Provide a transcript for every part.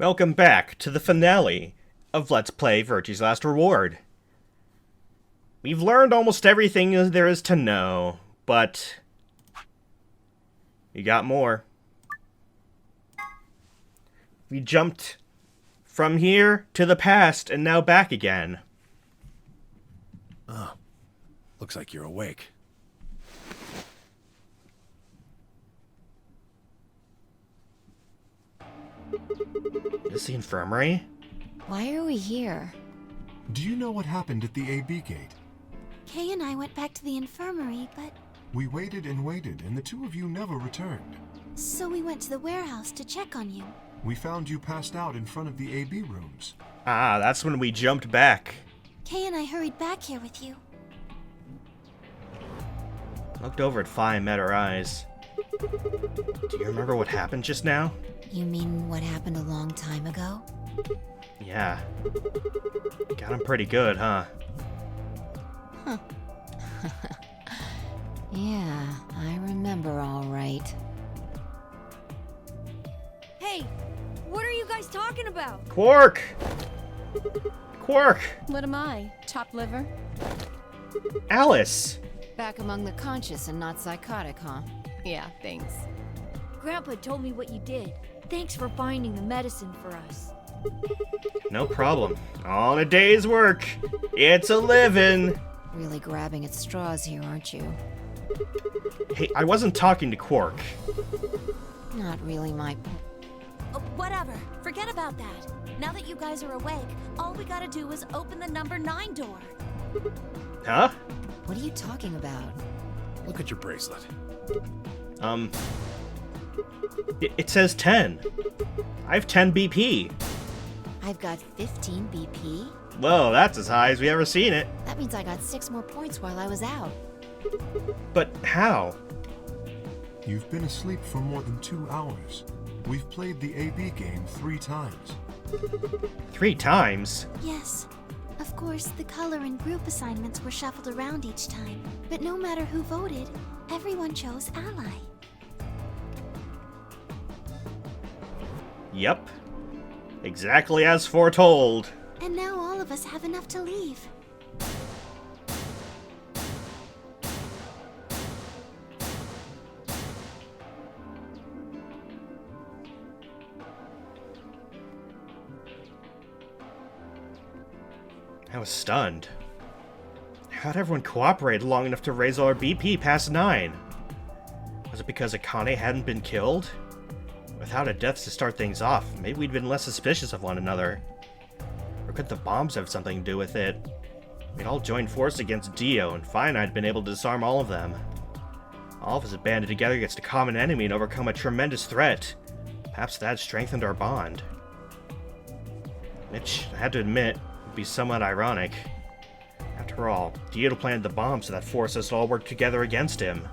Welcome back to the finale of Let's Play Virtue's Last Reward. We've learned almost everything there is to know, but we got more. We jumped from here to the past and now back again. Oh, looks like you're awake. Is this the infirmary? Why are we here? Do you know what happened at the AB gate? Kay and I went back to the infirmary, but... We waited and waited, and the two of you never returned. So we went to the warehouse to check on you. We found you passed out in front of the AB rooms. Ah, that's when we jumped back. Kay and I hurried back here with you. Looked over at Fi and met her eyes. Do you remember what happened just now? You mean what happened a long time ago? Yeah. Got him pretty good, huh? Huh. Yeah, I remember all right. Hey, what are you guys talking about? Quark! Quark! What am I? Chopped liver? Alice! Back among the conscious and not psychotic, huh? Yeah, thanks. Grandpa told me what you did. Thanks for finding the medicine for us. No problem. On a day's work. It's a living. Really grabbing at straws here, aren't you? Hey, I wasn't talking to Quark. Not really my... Whatever. Forget about that. Now that you guys are awake, all we gotta do is open the number 9 door. Huh? What are you talking about? Look at your bracelet. It says 10. I have 10 BP. I've got 15 BP. Whoa, that's as high as we ever seen it. That means I got 6 more points while I was out. But how? You've been asleep for more than 2 hours. We've played the AB game 3 times. 3 times? Yes. Of course, the color and group assignments were shuffled around each time. But no matter who voted, everyone chose Ally. Yep. Exactly as foretold. And now all of us have enough to leave. I was stunned. How'd everyone cooperate long enough to raise all our BP past 9? Was it because Akane hadn't been killed? Without a death to start things off, maybe we'd been less suspicious of one another. Or could the bombs have something to do with it? We'd all joined forces against Dio, and Fi and I'd been able to disarm all of them. All of us had banded together against a common enemy and overcome a tremendous threat. Perhaps that strengthened our bond. Which, I had to admit, would be somewhat ironic. After all, Dio planted the bomb so that forced us to all work together against him.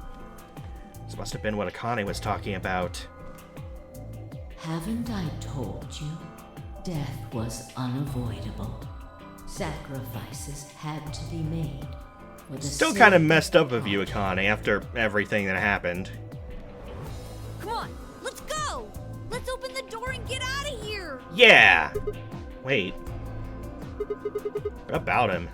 This must have been what Akane was talking about. Haven't I told you? Death was unavoidable. Sacrifices had to be made. For the Still sake kind of messed up of you, Akane, after everything that happened. Come on, let's go! Let's open the door and get out of here! Yeah! Wait. What about him?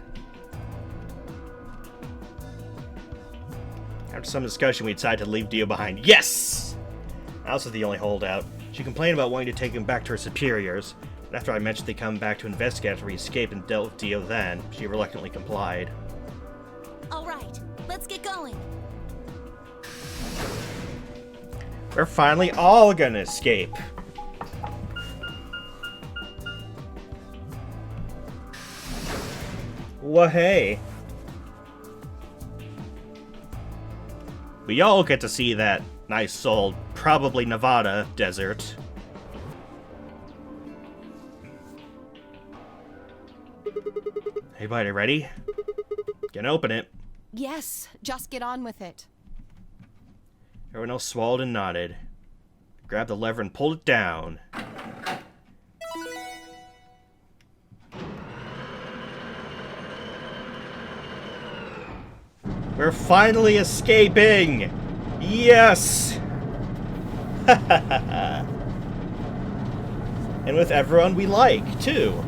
After some discussion, we decided to leave Dio behind. Yes! Alice was the only holdout. She complained about wanting to take him back to her superiors, but after I mentioned they come back to investigate after we escaped and dealt with Dio then, she reluctantly complied. Alright, let's get going. We're finally all gonna escape. Well, hey. We all get to see that nice old, probably Nevada desert. Everybody ready? Gonna open it. Yes, just get on with it. Everyone else swallowed and nodded. Grabbed the lever and pulled it down. We're finally escaping! Yes! And with everyone we like, too.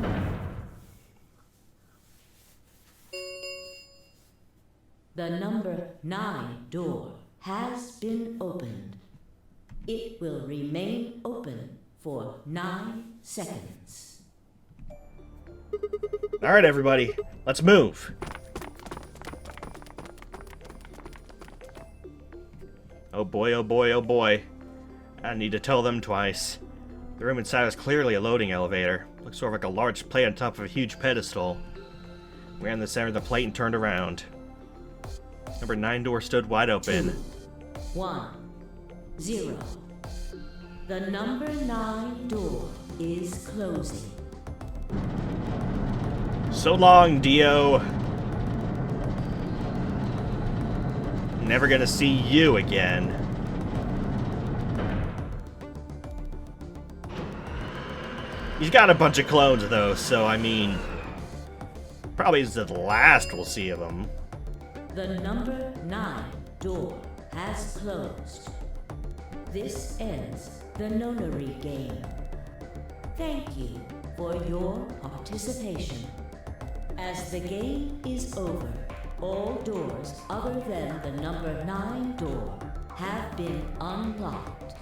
The number 9 door has been opened. It will remain open for 9 seconds. Alright, everybody. Let's move. Oh boy, oh boy, oh boy. I need to tell them twice. The room inside is clearly a loading elevator. Looks sort of like a large plate on top of a huge pedestal. We ran in the center of the plate and turned around. Number 9 door stood wide open. 1 0. The number 9 door is closing. So long, Dio. Never gonna see you again. He's got a bunch of clones, though, so I mean, probably is the last we'll see of him. The number 9 door has closed. This ends the nonary game. Thank you for your participation. As the game is over, all doors other than the number 9 door have been unlocked.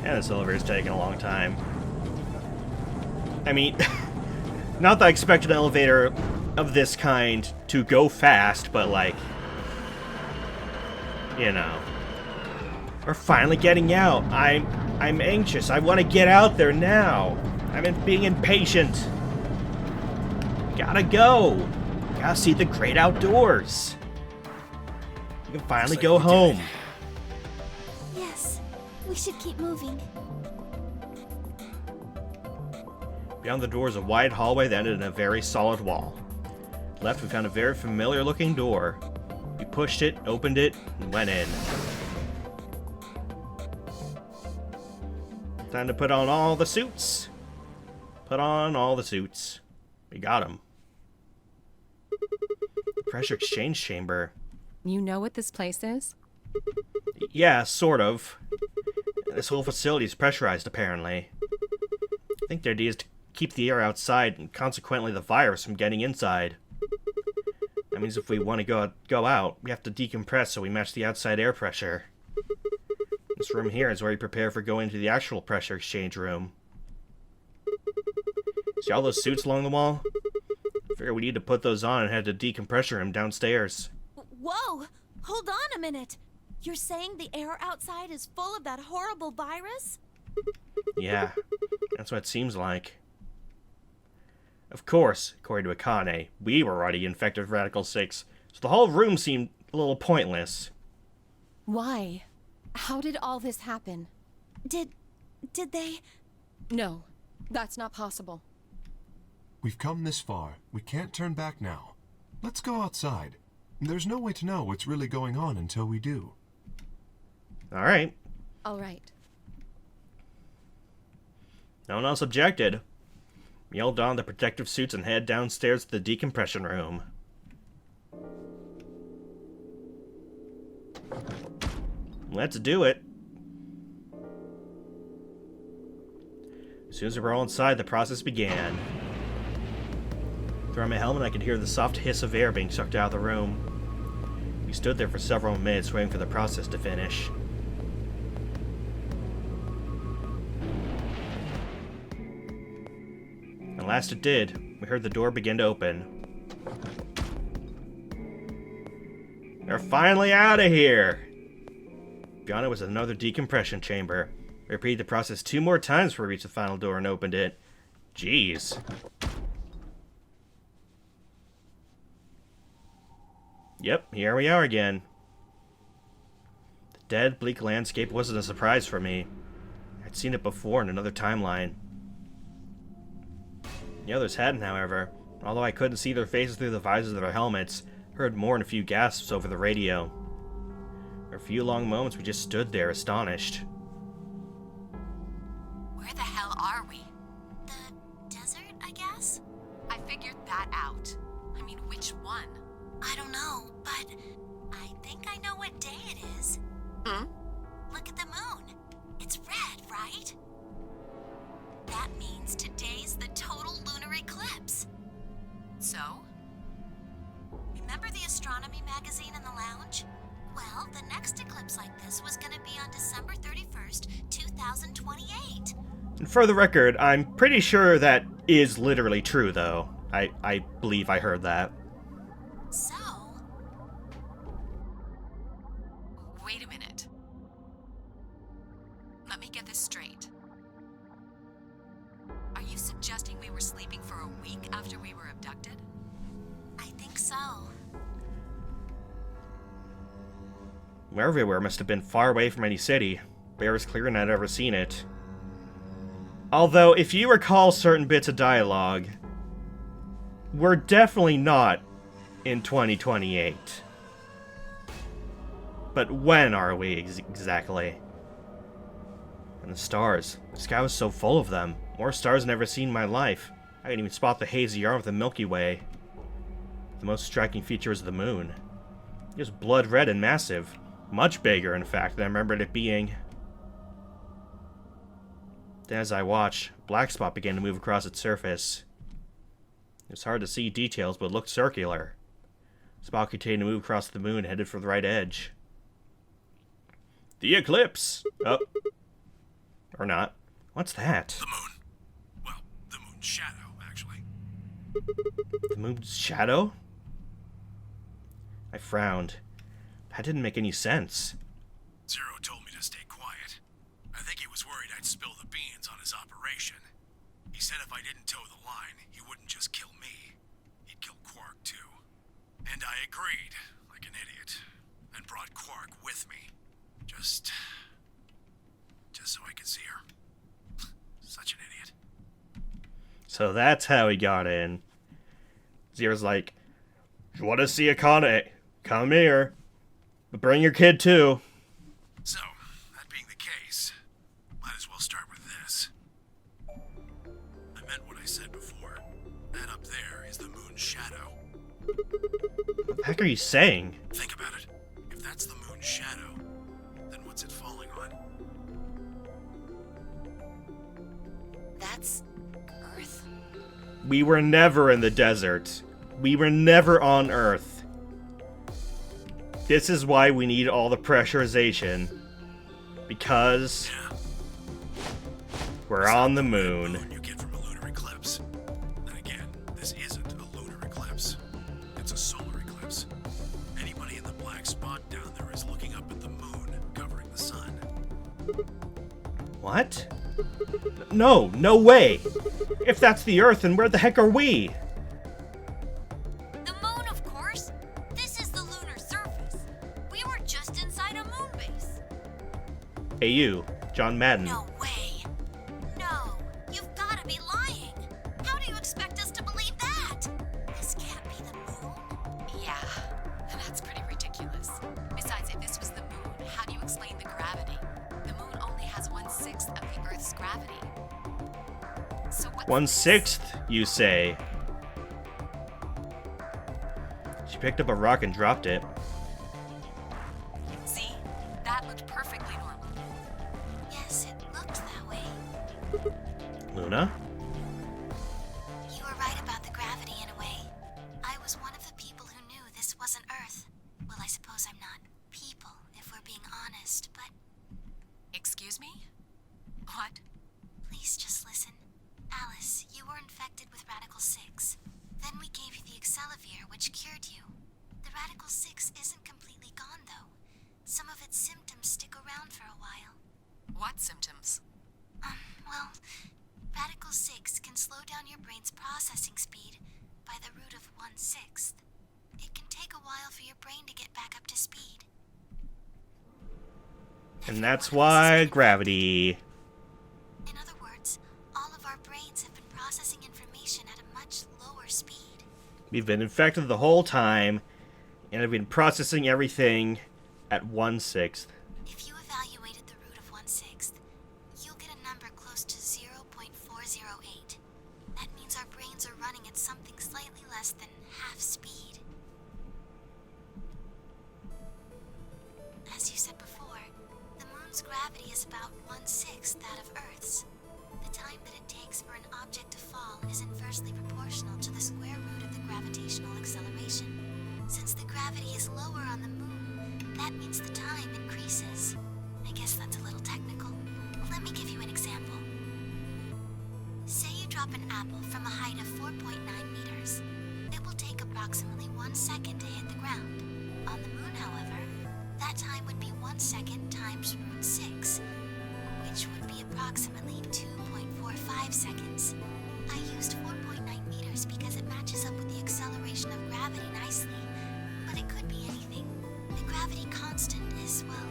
Yeah, this elevator's taking a long time. I mean, not that I expect an elevator of this kind to go fast, but like, you know. We're finally getting out. I'm anxious. I want to get out there now. Being impatient. Gotta go. Gotta see the great outdoors. We can finally go home. Yes, we should keep moving. Beyond the door is a wide hallway that ended in a very solid wall. Left, we found a very familiar looking door. We pushed it, opened it, and went in. Time to put on all the suits. Put on all the suits. We got them. Pressure exchange chamber. You know what this place is? Yeah, sort of. This whole facility is pressurized, apparently. I think the idea is to keep the air outside and consequently the virus from getting inside. That means if we want to go out, we have to decompress so we match the outside air pressure. This room here is where you prepare for going to the actual pressure exchange room. See all those suits along the wall? I figure we need to put those on and head to the decompression room downstairs. Whoa! Hold on a minute! You're saying the air outside is full of that horrible virus? Yeah, that's what it seems like. Of course, according to Akane, we were already infected with Radical 6, so the whole room seemed a little pointless. Why? How did all this happen? Did they... No, that's not possible. We've come this far. We can't turn back now. Let's go outside. There's no way to know what's really going on until we do. Alright. All right. No one else objected. We all don the protective suits and head downstairs to the decompression room. Let's do it. As soon as we were all inside, the process began. Through my helmet, I could hear the soft hiss of air being sucked out of the room. We stood there for several minutes waiting for the process to finish. At last it did. We heard the door begin to open. They're finally out of here! Beyond it was another decompression chamber. We repeated the process 2 more times before we reached the final door and opened it. Jeez. Yep, here we are again. The dead, bleak landscape wasn't a surprise for me. I'd seen it before in another timeline. The others hadn't, however. Although I couldn't see their faces through the visors of their helmets, heard more than a few gasps over the radio. We For a few long moments, we just stood there, astonished. Where the hell are we? The desert, I guess? I figured that out. I mean, which one? I don't know, but I think I know what day it is. Hmm? Look at the moon. It's red, right? That means today's the total lunar eclipse. So? Remember the astronomy magazine in the lounge? Well, the next eclipse like this was gonna be on December 31st, 2028. And for the record, I'm pretty sure that is literally true, though. I believe I heard that. So, Wait a minute. Let me get this straight. Are you suggesting we were sleeping for a week after we were abducted? I think so. Wherever we were must have been far away from any city. Bare as clear and I'd ever seen it. Although, if you recall certain bits of dialogue, we're definitely not in 2028. But when are we exactly? And the stars. The sky was so full of them. More stars than I've ever seen in my life. I couldn't even spot the hazy arm of the Milky Way. The most striking feature was the moon. It was blood red and massive. Much bigger, in fact, than I remembered it being. Then as I watched, a black spot began to move across its surface. It was hard to see details, but it looked circular. The spot continued to move across the moon, headed for the right edge. The eclipse! Oh. Or not. What's that? The moon. Well, the moon's shadow, actually. The moon's shadow? I frowned. That didn't make any sense. Zero told me to stay quiet. I think he was worried I'd spill the beans on his operation. He said if I didn't toe the line, he wouldn't just kill me. He'd kill Quark, too. And I agreed, like an idiot, and brought Quark with me. Just so I could see her. Such an idiot. So that's how he got in. Zero's like, "You want to see Akane? Come here. But bring your kid too." So, that being the case, might as well start with this. I meant what I said before. That up there is the moon's shadow. What the heck are you saying? Think about it. If that's the moon's shadow, then what's it falling on? That's Earth? We were never in the desert. We were never on Earth. This is why we need all the pressurization. Because we're on the moon. You get from a lunar eclipse. Then again, this isn't a lunar eclipse. It's a solar eclipse. Anybody in the black spot down there is looking up at the moon, covering the sun. What? No, no way! If that's the Earth, then where the heck are we? The moon, of course. This is the lunar surface. We were just inside a moon base. Hey you, John Madden. No way. No, you've gotta be lying. How do you expect us to believe that? This can't be the moon. Yeah, that's pretty ridiculous. Besides, if this was the moon, how do you explain the gravity? The moon only has 1/6 of the Earth's gravity. So what's 1/6, you say? She picked up a rock and dropped it. See? That looked perfectly normal. Yes, it looked that way. Luna? You were right about the gravity in a way. I was one of the people who knew this wasn't Earth. Well, I suppose I'm not people, if we're being honest, but Excuse me? What? please just listen. Alice, you were infected with Radical 6. Then we gave you the Excelivir, which cured you. The Radical 6 isn't completely gone, though. Some of its symptoms stick around for a while. What symptoms? Well, Radical 6 can slow down your brain's processing speed by the root of 1/6. It can take a while for your brain to get back up to speed. And that's why gravity. In other words, all of our brains have been processing information at a much lower speed. We've been infected the whole time, and have been processing everything at 1/6. If you evaluated the root of 1/6, you'll get a number close to 0.408. That means our brains are running at something slightly less than half speed. As you said before, the moon's gravity is about 1/6 that of Earth's. The time that it takes for an object to fall is inversely proportional to the square root of the gravitational acceleration. Since the gravity is lower on the moon, that means the time increases. I guess that's a little technical. Let me give you an example. Say you drop an apple from a height of 4.9 meters. It will take approximately 1 second to hit the ground. On the moon, however, that time would be 1 second times root 6, which would be approximately 2.45 seconds. I used 4.9 meters because it matches up with the acceleration of gravity nicely, but it could be anything. The gravity constant is, well,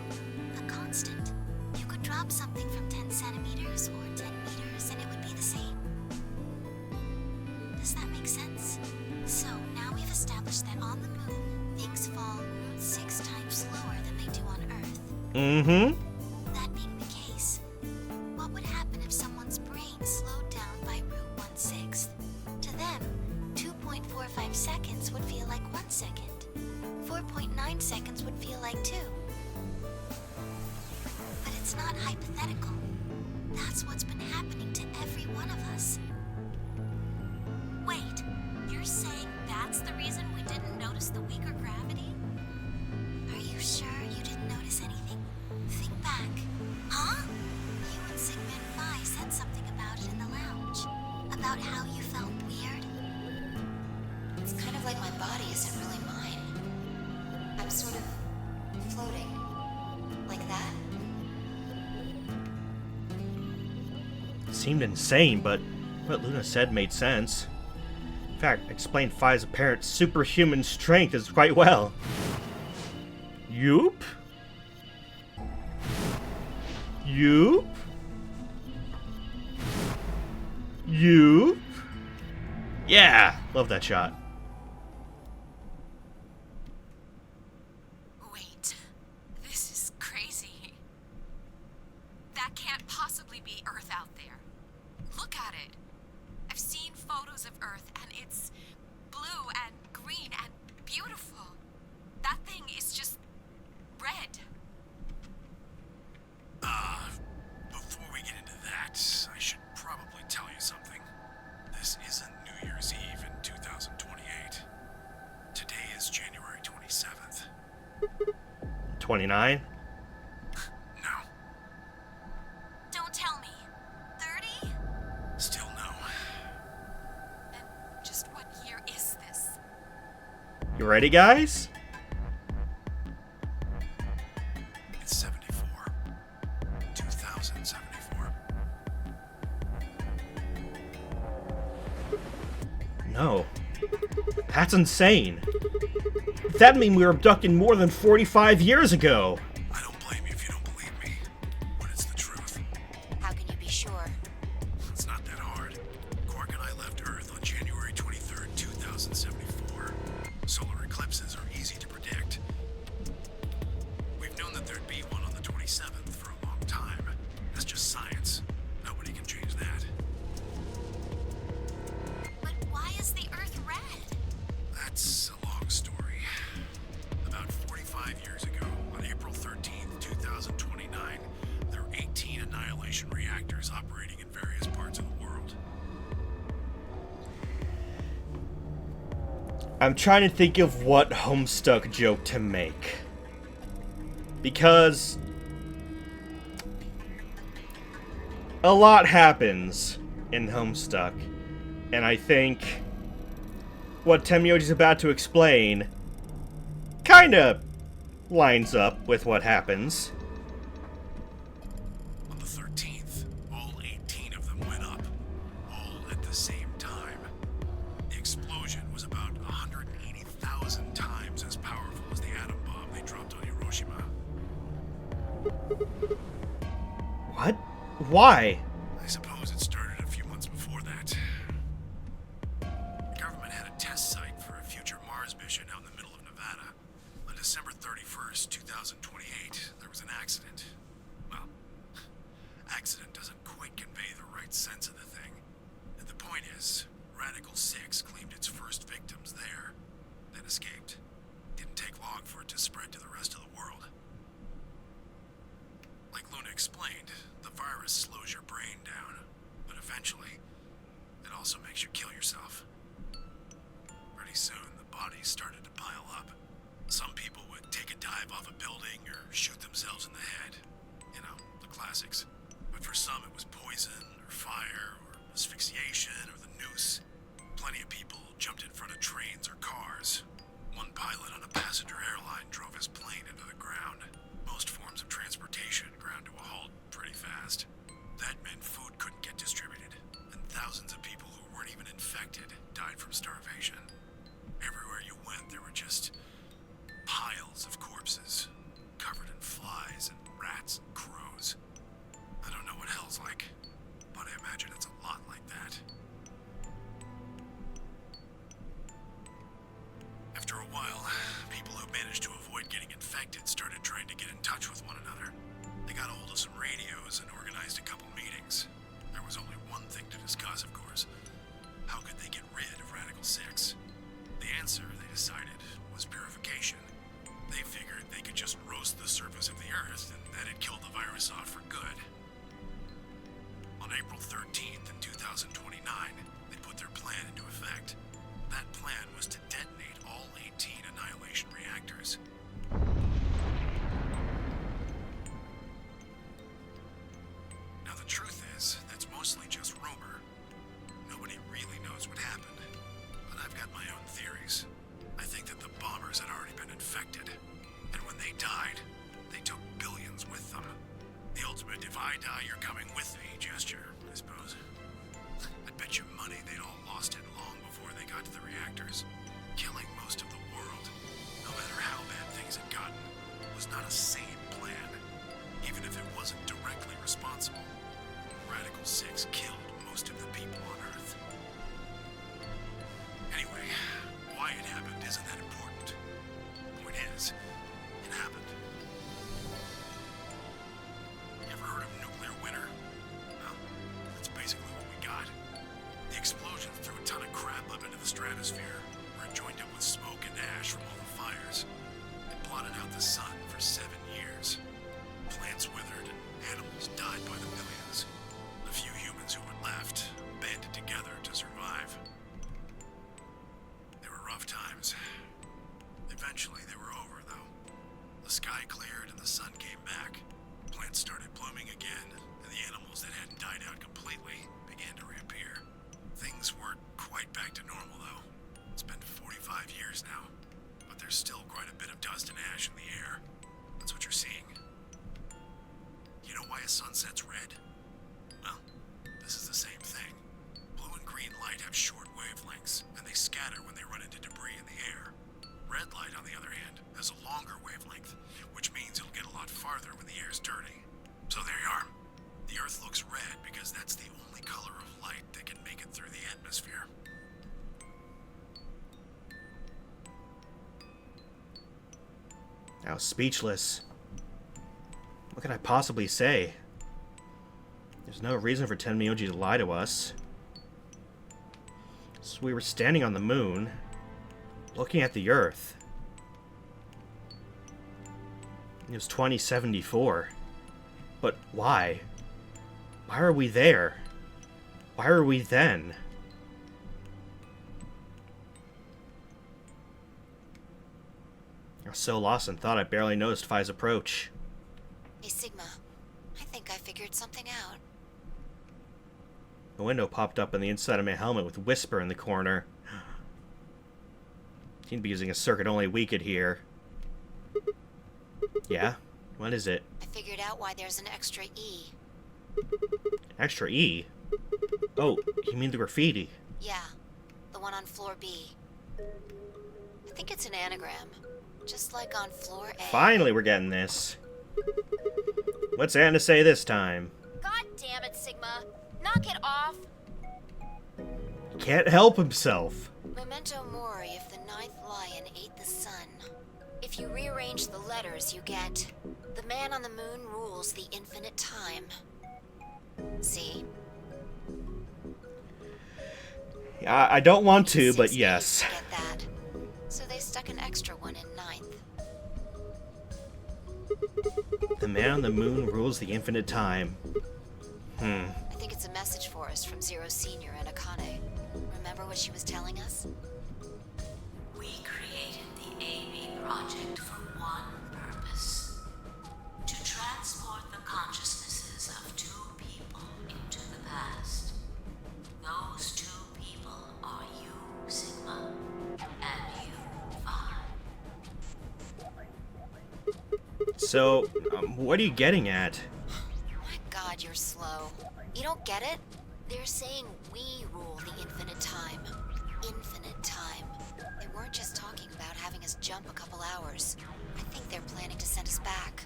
a constant. You could drop something from 10 centimeters or 10 meters and it would be the same. Does that make sense? So now we've established that on the moon, things fall root 6 times slower than they do on Earth. Mm-hmm. That being the case, what would happen if someone's brain slowed down by root 1/6? To them, 2.45 seconds would feel like 1 second. 4.9 seconds would feel like 2. But it's not hypothetical. That's what's been happening to every one of us. Wait, you're saying that's the reason we didn't notice the weaker gravity? Are you sure you didn't notice anything? Think back. Huh? You and Sigmund Phi said something about it in the lounge. About how you felt weird. It's kind of like my body isn't really mine. I'm sort of floating. Like that. Seemed insane, but what Luna said made sense. In fact, explained Phi's apparent superhuman strength is quite well. Yoop? Yoop? Yoop? Yeah, love that shot. Wait, this is crazy. That can't possibly be Earth out there. Look at it. I've seen photos of Earth and it's blue and green and beautiful. That thing is just red. Before we get into that, I should probably tell you something. This isn't New Year's Eve in 2028. Today is January 27th. 29? No. Don't tell me. 30? Still no. And just what year is this? You ready, guys? It's 74. 2074. No. That's insane. That'd mean we were abducted more than 45 years ago. I don't blame you if you don't believe me, but it's the truth. How can you be sure? It's not that hard. Quark and I left Earth on January 23rd, 2074. Solar eclipses are easy to predict. We've known that there'd be one on the 27th for a long time. That's just science. Nobody can change that. But why is the Earth red? That's a long story. About 45 years ago, on April 13th, 2029, there were 18 annihilation reactors operating in various parts of the world. I'm trying to think of what Homestuck joke to make. Because a lot happens in Homestuck. And I think what Temyoji's about to explain kinda lines up with what happens. On the 13th, all 18 of them went up, all at the same time. The explosion was about 180,000 times as powerful as the atom bomb they dropped on Hiroshima. What? Why? I suppose it started a few months before that. The government had a test site for a future Mars mission out in the middle of Nevada. On December 31st, 1st, 2028, there was an accident. Well, accident doesn't quite convey the right sense of the thing. And the point is, Radical 6 claimed its first victims there, then escaped. Didn't take long for it to spread to the rest of the world. Like Luna explained, the virus slows your brain down, but eventually, it also makes you kill yourself. Pretty soon, the bodies started to pile up. Some people would take a dive off a building or shoot themselves in the head. You know, the classics. But for some, it was poison, or fire, or asphyxiation, or the noose. Plenty of people jumped in front of trains or cars. One pilot on a passenger airline drove his plane into the ground. Most forms of transportation ground to a halt pretty fast. That meant food couldn't get distributed, and thousands of people who weren't even infected died from starvation. Everywhere you went, there were just piles of corpses, covered in flies and rats and crows. I don't know what hell's like, but I imagine it's a lot like that. After a while, people who managed to avoid getting infected started trying to get in touch with one another. They got a hold of some radios and organized a couple meetings. There was only one thing to discuss, of course. How could they get rid of Radical 6? The answer, they decided, was purification. They figured they could just roast the surface of the Earth and that'd kill the virus off for good. On April 13th in 2029, they put their plan into effect. That plan was to detonate all 18 Annihilation reactors. Now the truth is, that's mostly just rumor. Nobody really knows what happened, but I've got my own theories. I think that the bombers had already been infected, and when they died, they took billions with them. The ultimate if I die, you're coming with me gesture, I suppose. I'd bet you money they'd all lost it long before they got to the reactors. Killing most of the world, no matter how bad things had gotten, was not a sane plan, even if it wasn't directly responsible. Radical 6 killed most of the people on Earth. Anyway, why it happened isn't that important. Point is, it happened. You ever heard of nuclear winter? Well, that's basically what we got. The explosion threw a ton of crap up into the stratosphere, where it joined up with smoke and ash from all the fires. It blotted out the sun for 7 years. Plants withered and animals died by the millions. The few humans who were left banded together to survive. They were rough times. Eventually they were over, though. The sky cleared and the sun came back. Plants started blooming again, and the animals that hadn't died out completely began to reappear. Things weren't quite back to normal, though. It's been 45 years now, but there's still quite a bit of dust and ash in the air. That's what you're seeing. You know why a sunset's red? Well, this is the same thing. Blue and green light have short wavelengths, and they scatter when they run into debris in the air. Red light, on the other hand, has a longer wavelength, which means it'll get a lot farther when the air's dirty. So there you are. The Earth looks red because that's the only color of light that can make it through the atmosphere. I was speechless. What could I possibly say? There's no reason for Tenmyoji to lie to us. So we were standing on the moon, looking at the Earth. It was 2074. But why? Why are we there? Why are we then? I was so lost in thought I barely noticed Phi's approach. Hey, Sigma. I think I figured something out. A window popped up on the inside of my helmet with Whisper in the corner. Seemed to be using a circuit only we could hear. Yeah? What is it? I figured out why there's an extra E. Extra E? Oh, you mean the graffiti? Yeah, the one on floor B. I think it's an anagram, just like on floor A. Finally we're getting this. What's Anna say this time? God damn it, Sigma. Knock it off. Can't help himself. Memento mori if the ninth lion ate the sun. If you rearrange the letters, you get, "The man on the moon rules the infinite time." See? I don't want to, but 6 yes. Get that. So they stuck an extra one in 9th. The man on the moon rules the infinite time. I think it's a message for us from Zero Senior and Akane. Remember what she was telling us? We created the AB project for one purpose: to transport the consciousnesses of 2 people into the past. Those 2 people are you, Sigma, and you, Vi. So, what are you getting at? My God, you're slow. You don't get it? They're saying we rule the infinite time. Infinite time. They weren't just talking about having us jump a couple hours. I think they're planning to send us back.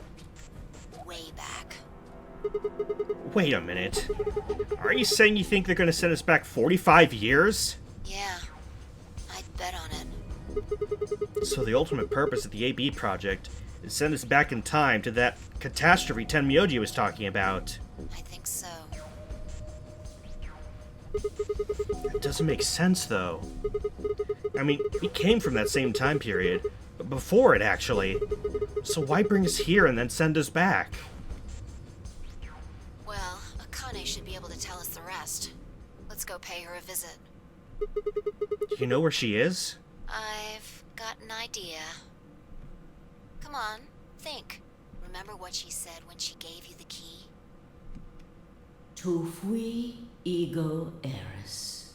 Way back. Wait a minute. Are you saying you think they're gonna send us back 45 years? Yeah. I'd bet on it. So the ultimate purpose of the AB project is send us back in time to that catastrophe Tenmyoji was talking about. I think so. That doesn't make sense, though. I mean, we came from that same time period, but before it, actually. So why bring us here and then send us back? Well, Akane should be able to tell us the rest. Let's go pay her a visit. You know where she is? I've got an idea. Come on, think. Remember what she said when she gave you the key? Tu fui ego eris.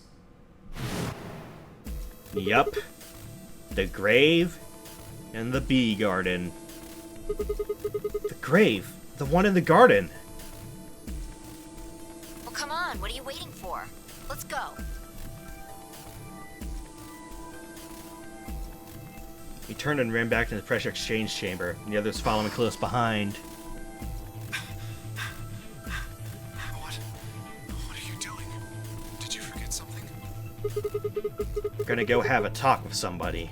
Yup. The grave and the bee garden. The grave? The one in the garden? Well, come on, what are you waiting for? Let's go. He turned and ran back to the pressure exchange chamber, and the others following close behind. What are you doing? Did you forget something? We're gonna go have a talk with somebody.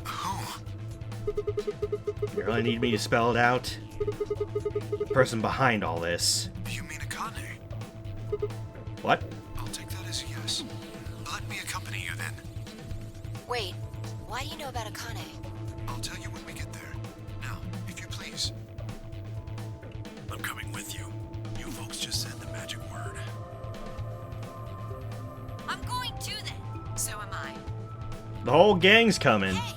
Who? You really need me to spell it out? The person behind all this. You mean Akane? What? I'll take that as a yes. Let me accompany you then. Wait, why do you know about Akane? I'll tell you when we get there. Now, if you please. I'm coming with you. You folks just said the magic word. I'm going too then. So am I. The whole gang's coming. Hey,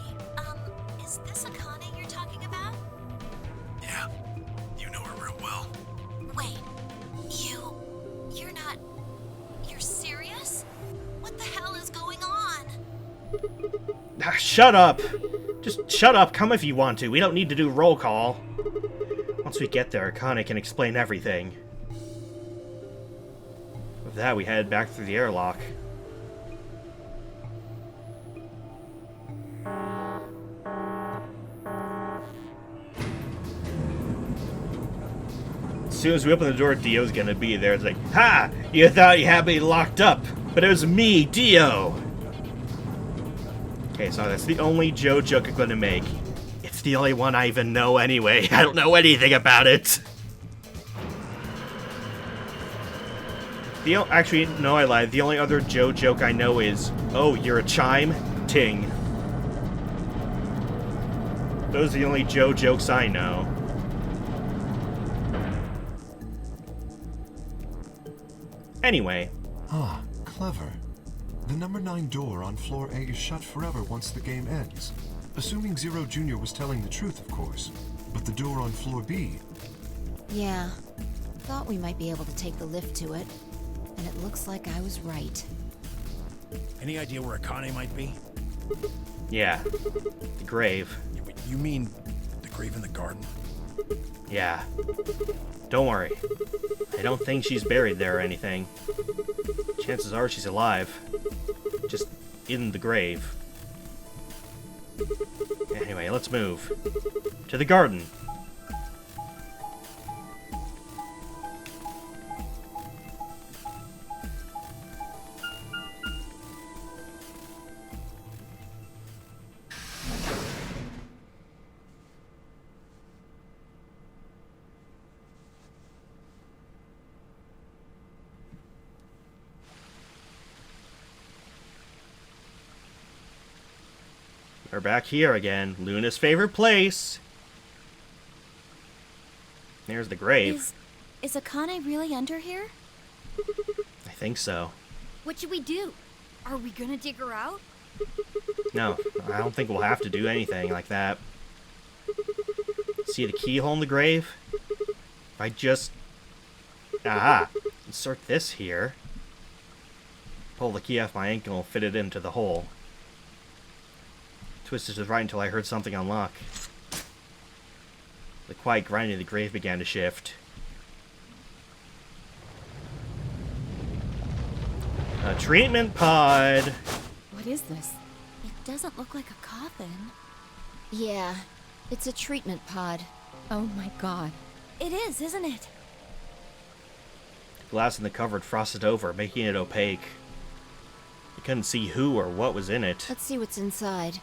is this Akane you're talking about? Yeah, you know her real well. Wait, you're not... You're serious? What the hell is going on? Ah, shut up! Just shut up, come if you want to. We don't need to do roll call. Once we get there, Akane can explain everything. With that, we head back through the airlock. As soon as we open the door, Dio's gonna be there. It's like, ha! You thought you had me locked up, but it was me, Dio! Okay, so that's the only Joe joke I'm gonna make. It's the only one I even know anyway. I don't know anything about it. Actually, no, I lied. The only other Joe joke I know is, oh, you're a chime? Ting. Those are the only Joe jokes I know. Anyway. Ah, clever. The number 9 door on floor A is shut forever once the game ends. Assuming Zero Jr. was telling the truth, of course. But the door on floor B... Yeah. Thought we might be able to take the lift to it. And it looks like I was right. Any idea where Akane might be? Yeah. The grave. You mean the grave in the garden? Yeah. Don't worry. I don't think she's buried there or anything. Chances are she's alive. Just in the grave. Anyway, let's move. To the garden. We're back here again. Luna's favorite place. There's the grave. Is Akane really under here? I think so. What should we do? Are we gonna dig her out? No, I don't think we'll have to do anything like that. See the keyhole in the grave? If I just... Aha! Insert this here. Pull the key off my ankle and fit it into the hole. Twisted to the right until I heard something unlock. The quiet grinding of the grave began to shift. A treatment pod! What is this? It doesn't look like a coffin. Yeah, it's a treatment pod. Oh my god. It is, isn't it? The glass in the cover had frosted over, making it opaque. You couldn't see who or what was in it. Let's see what's inside.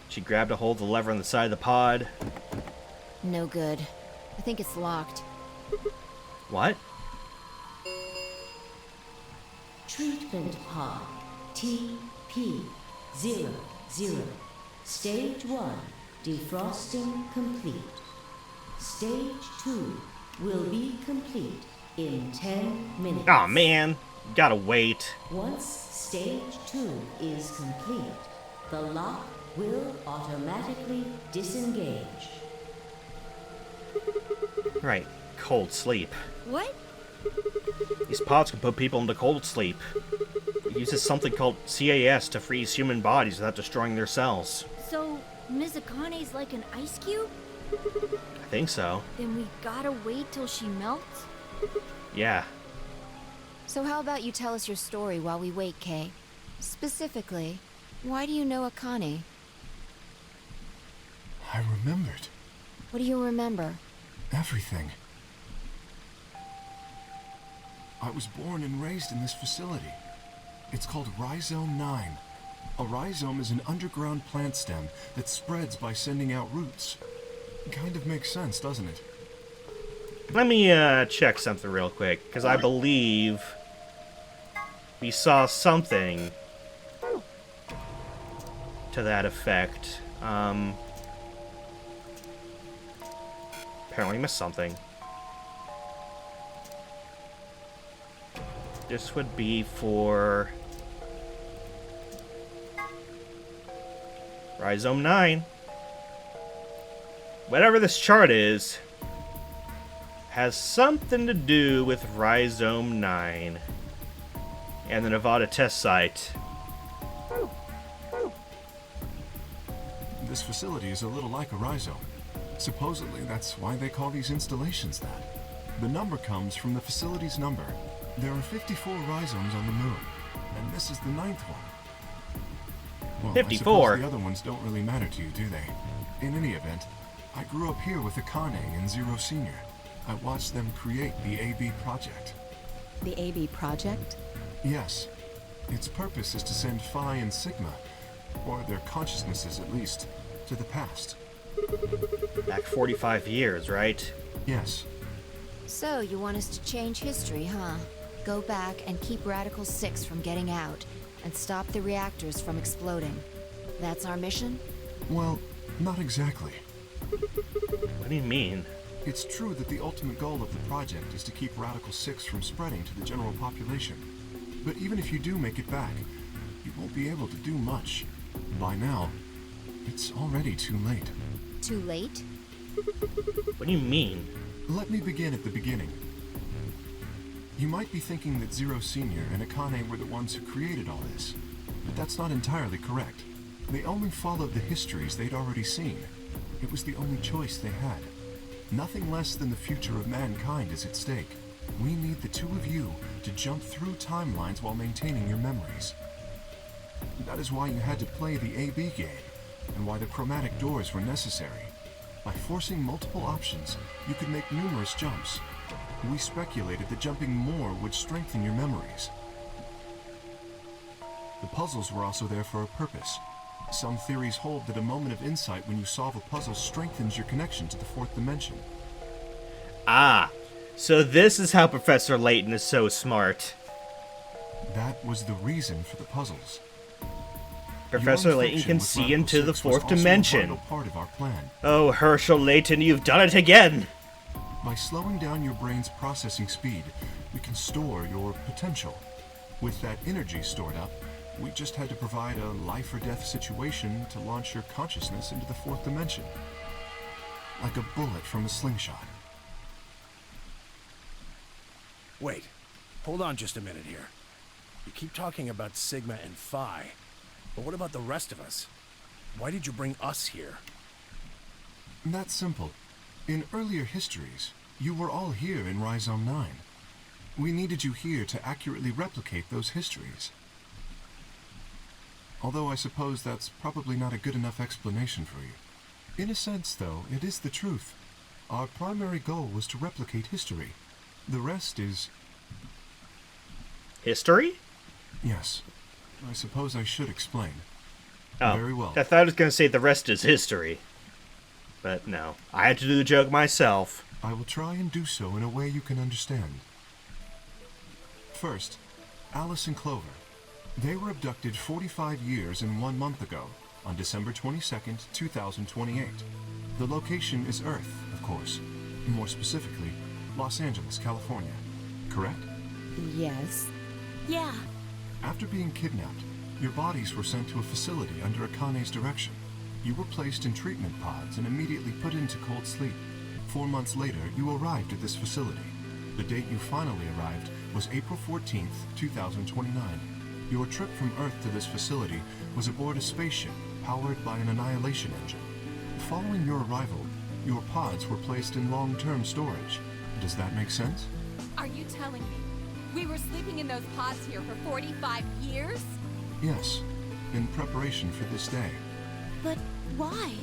She grabbed a hold of the lever on the side of the pod. No good. I think it's locked. What? Treatment pod TP00. Stage 1 defrosting complete. Stage 2 will be complete in 10 minutes. Aw, man. Gotta wait. Once stage 2 is complete, the lock will automatically disengage. Right. Cold sleep. What? These pods can put people into cold sleep. It uses something called CAS to freeze human bodies without destroying their cells. So, Ms. Akane's like an ice cube? I think so. Then we gotta wait till she melts? Yeah. So how about you tell us your story while we wait, Kay? Specifically, why do you know Akane? I remembered. What do you remember? Everything. I was born and raised in this facility. It's called Rhizome 9. A rhizome is an underground plant stem that spreads by sending out roots. Kind of makes sense, doesn't it? Let me check something real quick, because I believe we saw something to that effect. Apparently missed something. This would be for Rhizome 9. Whatever this chart is, has something to do with Rhizome 9 and the Nevada test site. This facility is a little like a rhizome. Supposedly, that's why they call these installations that. The number comes from the facility's number. There are 54 rhizomes on the moon, and this is the 9th one. Well, 54? I suppose the other ones don't really matter to you, do they? In any event, I grew up here with Akane and Zero Senior. I watched them create the AB Project. The AB Project? Yes. Its purpose is to send Phi and Sigma, or their consciousnesses at least, to the past. Back 45 years, right? Yes. So, you want us to change history, huh? Go back and keep Radical 6 from getting out, and stop the reactors from exploding. That's our mission? Well, not exactly. What do you mean? It's true that the ultimate goal of the project is to keep Radical 6 from spreading to the general population. But even if you do make it back, you won't be able to do much. By now, it's already too late. Too late? What do you mean? Let me begin at the beginning. You might be thinking that Zero Senior and Akane were the ones who created all this, but that's not entirely correct. They only followed the histories they'd already seen. It was the only choice they had. Nothing less than the future of mankind is at stake. We need the two of you to jump through timelines while maintaining your memories. That is why you had to play the AB game, and why the chromatic doors were necessary. By forcing multiple options, you could make numerous jumps. We speculated that jumping more would strengthen your memories. The puzzles were also there for a purpose. Some theories hold that a moment of insight when you solve a puzzle strengthens your connection to the fourth dimension. Ah, so this is how Professor Layton is so smart. That was the reason for the puzzles. Professor Your Layton can infection with see Radical into the 6 was fourth also a dimension. vital part of our plan. Oh, Herschel Layton, you've done it again! By slowing down your brain's processing speed, we can store your potential. With that energy stored up, we just had to provide a life or death situation to launch your consciousness into the fourth dimension. Like a bullet from a slingshot. Wait, hold on just a minute here. You keep talking about Sigma and Phi, but what about the rest of us? Why did you bring us here? That's simple. In earlier histories, you were all here in Rhizome 9. We needed you here to accurately replicate those histories. Although I suppose that's probably not a good enough explanation for you. In a sense, though, it is the truth. Our primary goal was to replicate history. The rest is... History? Yes. I suppose I should explain. Oh, Very well. I thought I was going to say the rest is history. But no, I had to do the joke myself. I will try and do so in a way you can understand. First, Alice and Clover. They were abducted 45 years and 1 month ago, on December 22nd, 2028. The location is Earth, of course. More specifically, Los Angeles, California. Correct? Yes. Yeah. After being kidnapped, your bodies were sent to a facility under Akane's direction. You were placed in treatment pods and immediately put into cold sleep. 4 months later, you arrived at this facility. The date you finally arrived was April 14th, 2029. Your trip from Earth to this facility was aboard a spaceship powered by an annihilation engine. Following your arrival, your pods were placed in long-term storage. Does that make sense? Are you telling me we were sleeping in those pods here for 45 years? Yes, in preparation for this day. But why?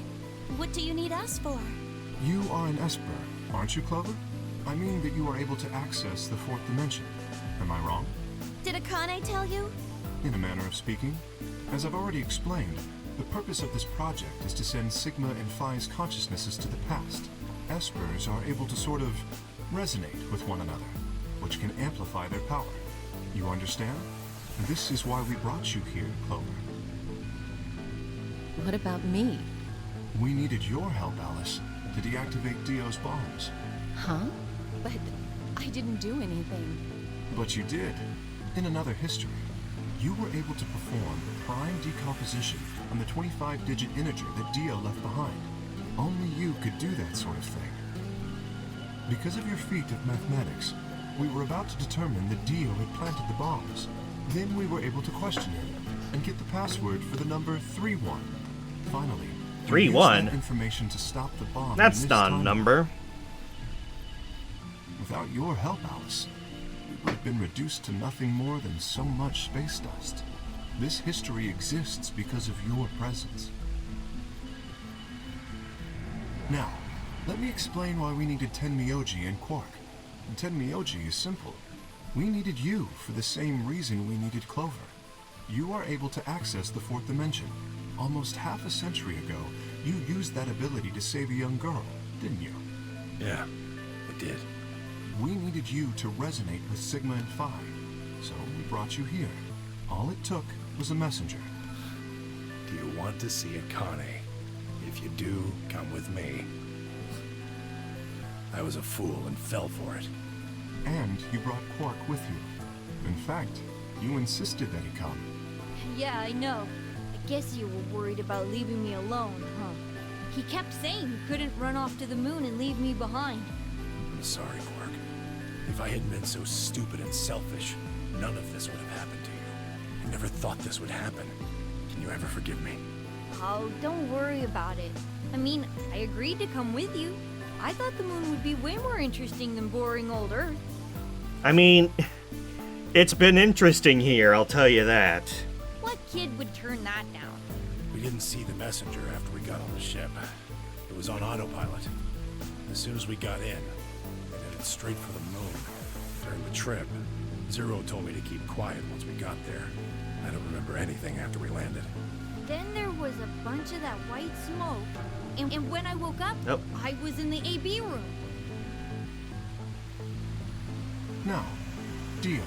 What do you need us for? You are an Esper, aren't you, Clover? I mean that you are able to access the fourth dimension. Am I wrong? Did Akane tell you? In a manner of speaking. As I've already explained, the purpose of this project is to send Sigma and Phi's consciousnesses to the past. Espers are able to sort of resonate with one another, which can amplify their power. You understand? This is why we brought you here, Clover. What about me? We needed your help, Alice, to deactivate Dio's bombs. Huh? But I didn't do anything. But you did. In another history, you were able to perform prime decomposition on the 25-digit integer that Dio left behind. Only you could do that sort of thing. Because of your feat of mathematics, we were about to determine that Dio had planted the bombs. Then we were able to question him and get the password for the number 31. Finally, 3-1? Information to stop the bomb. That's not a number. Without your help, Alice, we would have been reduced to nothing more than so much space dust. This history exists because of your presence. Now, let me explain why we needed Tenmyoji and Quark. And Tenmyoji is simple. We needed you for the same reason we needed Clover. You are able to access the fourth dimension. Almost half a century ago, you used that ability to save a young girl, didn't you? Yeah, I did. We needed you to resonate with Sigma and Phi, so we brought you here. All it took was a messenger. Do you want to see Akane? If you do, come with me. I was a fool and fell for it. And you brought Quark with you. In fact, you insisted that he come. Yeah, I know. I guess you were worried about leaving me alone, huh? He kept saying he couldn't run off to the moon and leave me behind. I'm sorry, Quark. If I hadn't been so stupid and selfish, none of this would have happened to you. I never thought this would happen. Can you ever forgive me? Oh, don't worry about it. I mean, I agreed to come with you. I thought the moon would be way more interesting than boring old Earth. I mean, it's been interesting here, I'll tell you that. What kid would turn that down? We didn't see the messenger after we got on the ship. It was on autopilot. As soon as we got in, we headed straight for the moon. During the trip, Zero told me to keep quiet once we got there. I don't remember anything after we landed. Then there was a bunch of that white smoke, and when I woke up, I was in the AB room. Now, Dio.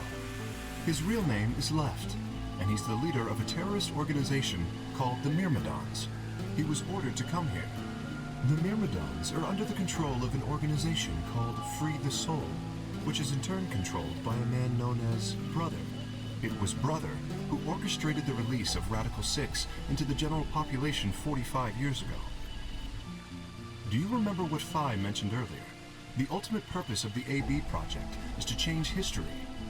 His real name is Left, and he's the leader of a terrorist organization called the Myrmidons. He was ordered to come here. The Myrmidons are under the control of an organization called Free the Soul, which is in turn controlled by a man known as Brother. It was Brother who orchestrated the release of Radical 6 into the general population 45 years ago. Do you remember what Phi mentioned earlier? The ultimate purpose of the AB project is to change history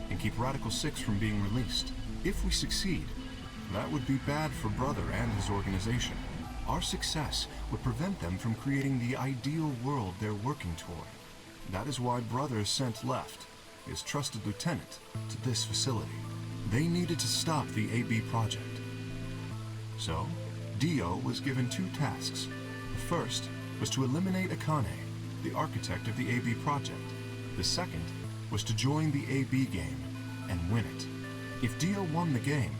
and keep Radical 6 from being released. If we succeed, that would be bad for Brother and his organization. Our success would prevent them from creating the ideal world they're working toward. That is why Brother sent Left, his trusted lieutenant, to this facility. They needed to stop the AB project. So, Dio was given 2 tasks. The first was to eliminate Akane, the architect of the AB project. The second was to join the AB game and win it. If Dio won the game,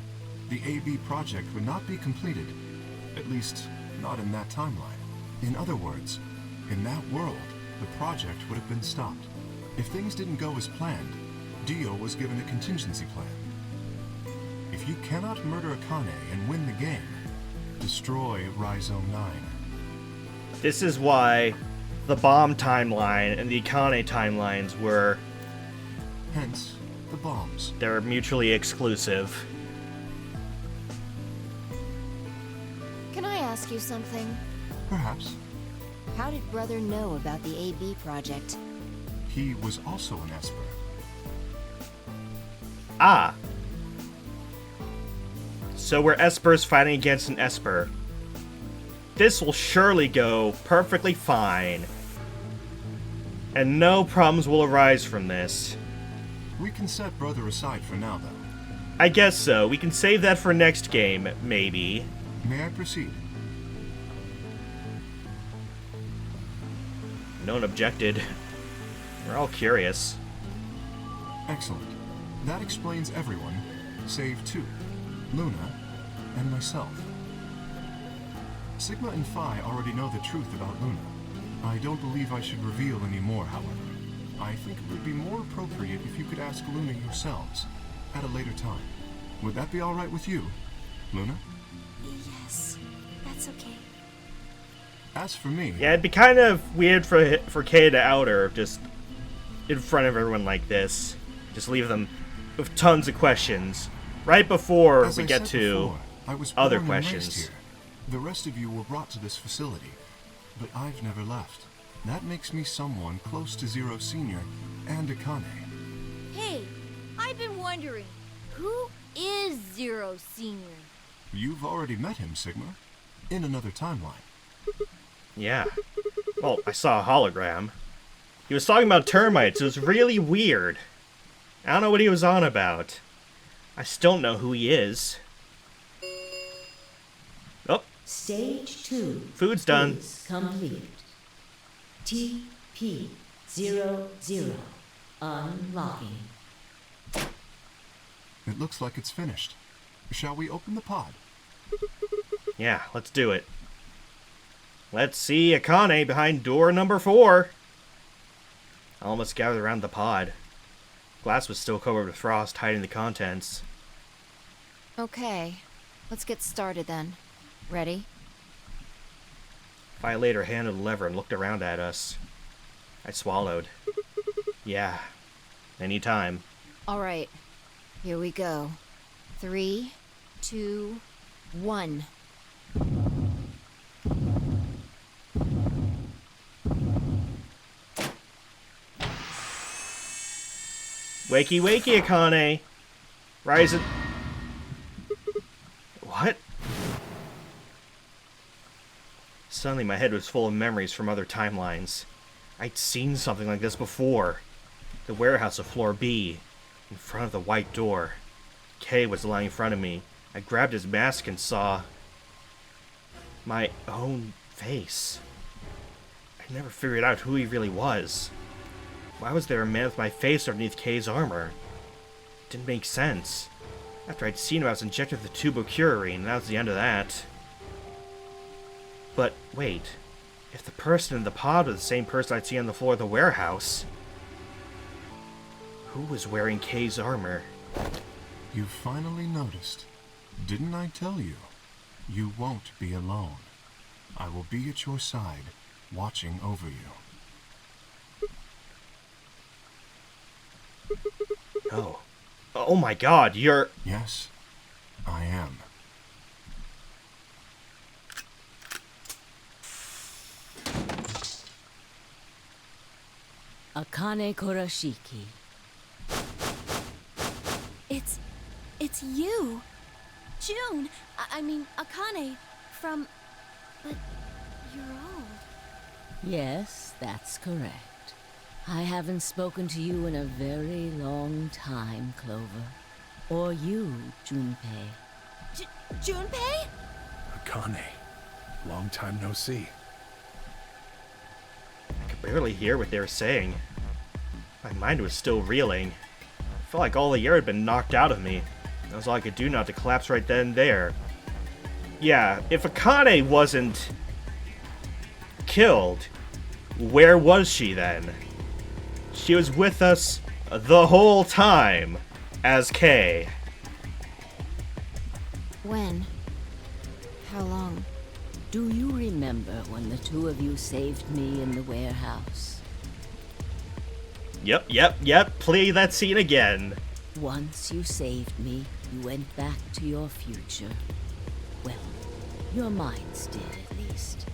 the AB project would not be completed, at least not in that timeline. In other words, in that world, the project would have been stopped. If things didn't go as planned, Dio was given a contingency plan. If you cannot murder Akane and win the game, destroy Rhizome 9. This is why the bomb timeline and the Akane timelines were... Hence, the bombs. They're mutually exclusive. Can I ask you something? Perhaps. How did Brother know about the AB project? He was also an Esper. Ah. So we're Espers fighting against an Esper. This will surely go perfectly fine. And no problems will arise from this. We can set Brother aside for now, though. I guess so. We can save that for next game, maybe. May I proceed? No one objected. We're all curious. Excellent. That explains everyone, save 2. Luna and myself. Sigma and Phi already know the truth about Luna. I don't believe I should reveal any more, however. I think it would be more appropriate if you could ask Luna yourselves at a later time. Would that be all right with you, Luna? Yes, that's okay. As for me... Yeah, it'd be kind of weird for Kay to out her just in front of everyone like this. Just leave them with tons of questions right before we get to other questions. Here. The rest of you were brought to this facility, but I've never left. That makes me someone close to Zero Senior and Akane. Hey, I've been wondering, who is Zero Senior? You've already met him, Sigma, in another timeline. Yeah. Well, I saw a hologram. He was talking about termites. It was really weird. I don't know what he was on about. I still don't know who he is. Oh. Stage 2. Food's done. Is complete. TP00 unlocking. It looks like it's finished. Shall we open the pod? Yeah, let's do it. Let's see Akane behind door number 4. All must gather around the pod. Glass was still covered with frost, hiding the contents. Okay, let's get started then. Ready? I laid her hand on the lever and looked around at us. I swallowed. Yeah, anytime. Alright, here we go. 3, 2, 1. Wakey, wakey, Akane! Rise and... What? Suddenly my head was full of memories from other timelines. I'd seen something like this before. The warehouse of floor B, in front of the white door. Kay was lying in front of me. I grabbed his mask and saw... my own face. I never figured out who he really was. Why was there a man with my face underneath Kay's armor? It didn't make sense. After I'd seen him, I was injected with the tube of curine, and that was the end of that. But, wait. If the person in the pod was the same person I'd seen on the floor of the warehouse... Who was wearing Kay's armor? You finally noticed. Didn't I tell you? You won't be alone. I will be at your side, watching over you. Oh. Oh my god, you're... Yes, I am. Akane Kurashiki. It's you! June! I mean, Akane, from... But you're old. Yes, that's correct. I haven't spoken to you in a very long time, Clover. Or you, Junpei. Junpei? Akane. Long time no see. I could barely hear what they were saying. My mind was still reeling. I felt like all the air had been knocked out of me. That was all I could do not to collapse right then and there. Yeah, if Akane wasn't killed, where was she then? She was with us the whole time as Kay. When? How long? Do you remember when the two of you saved me in the warehouse? Yep. Play that scene again. Once you saved me, you went back to your future. Well, your minds did, at least.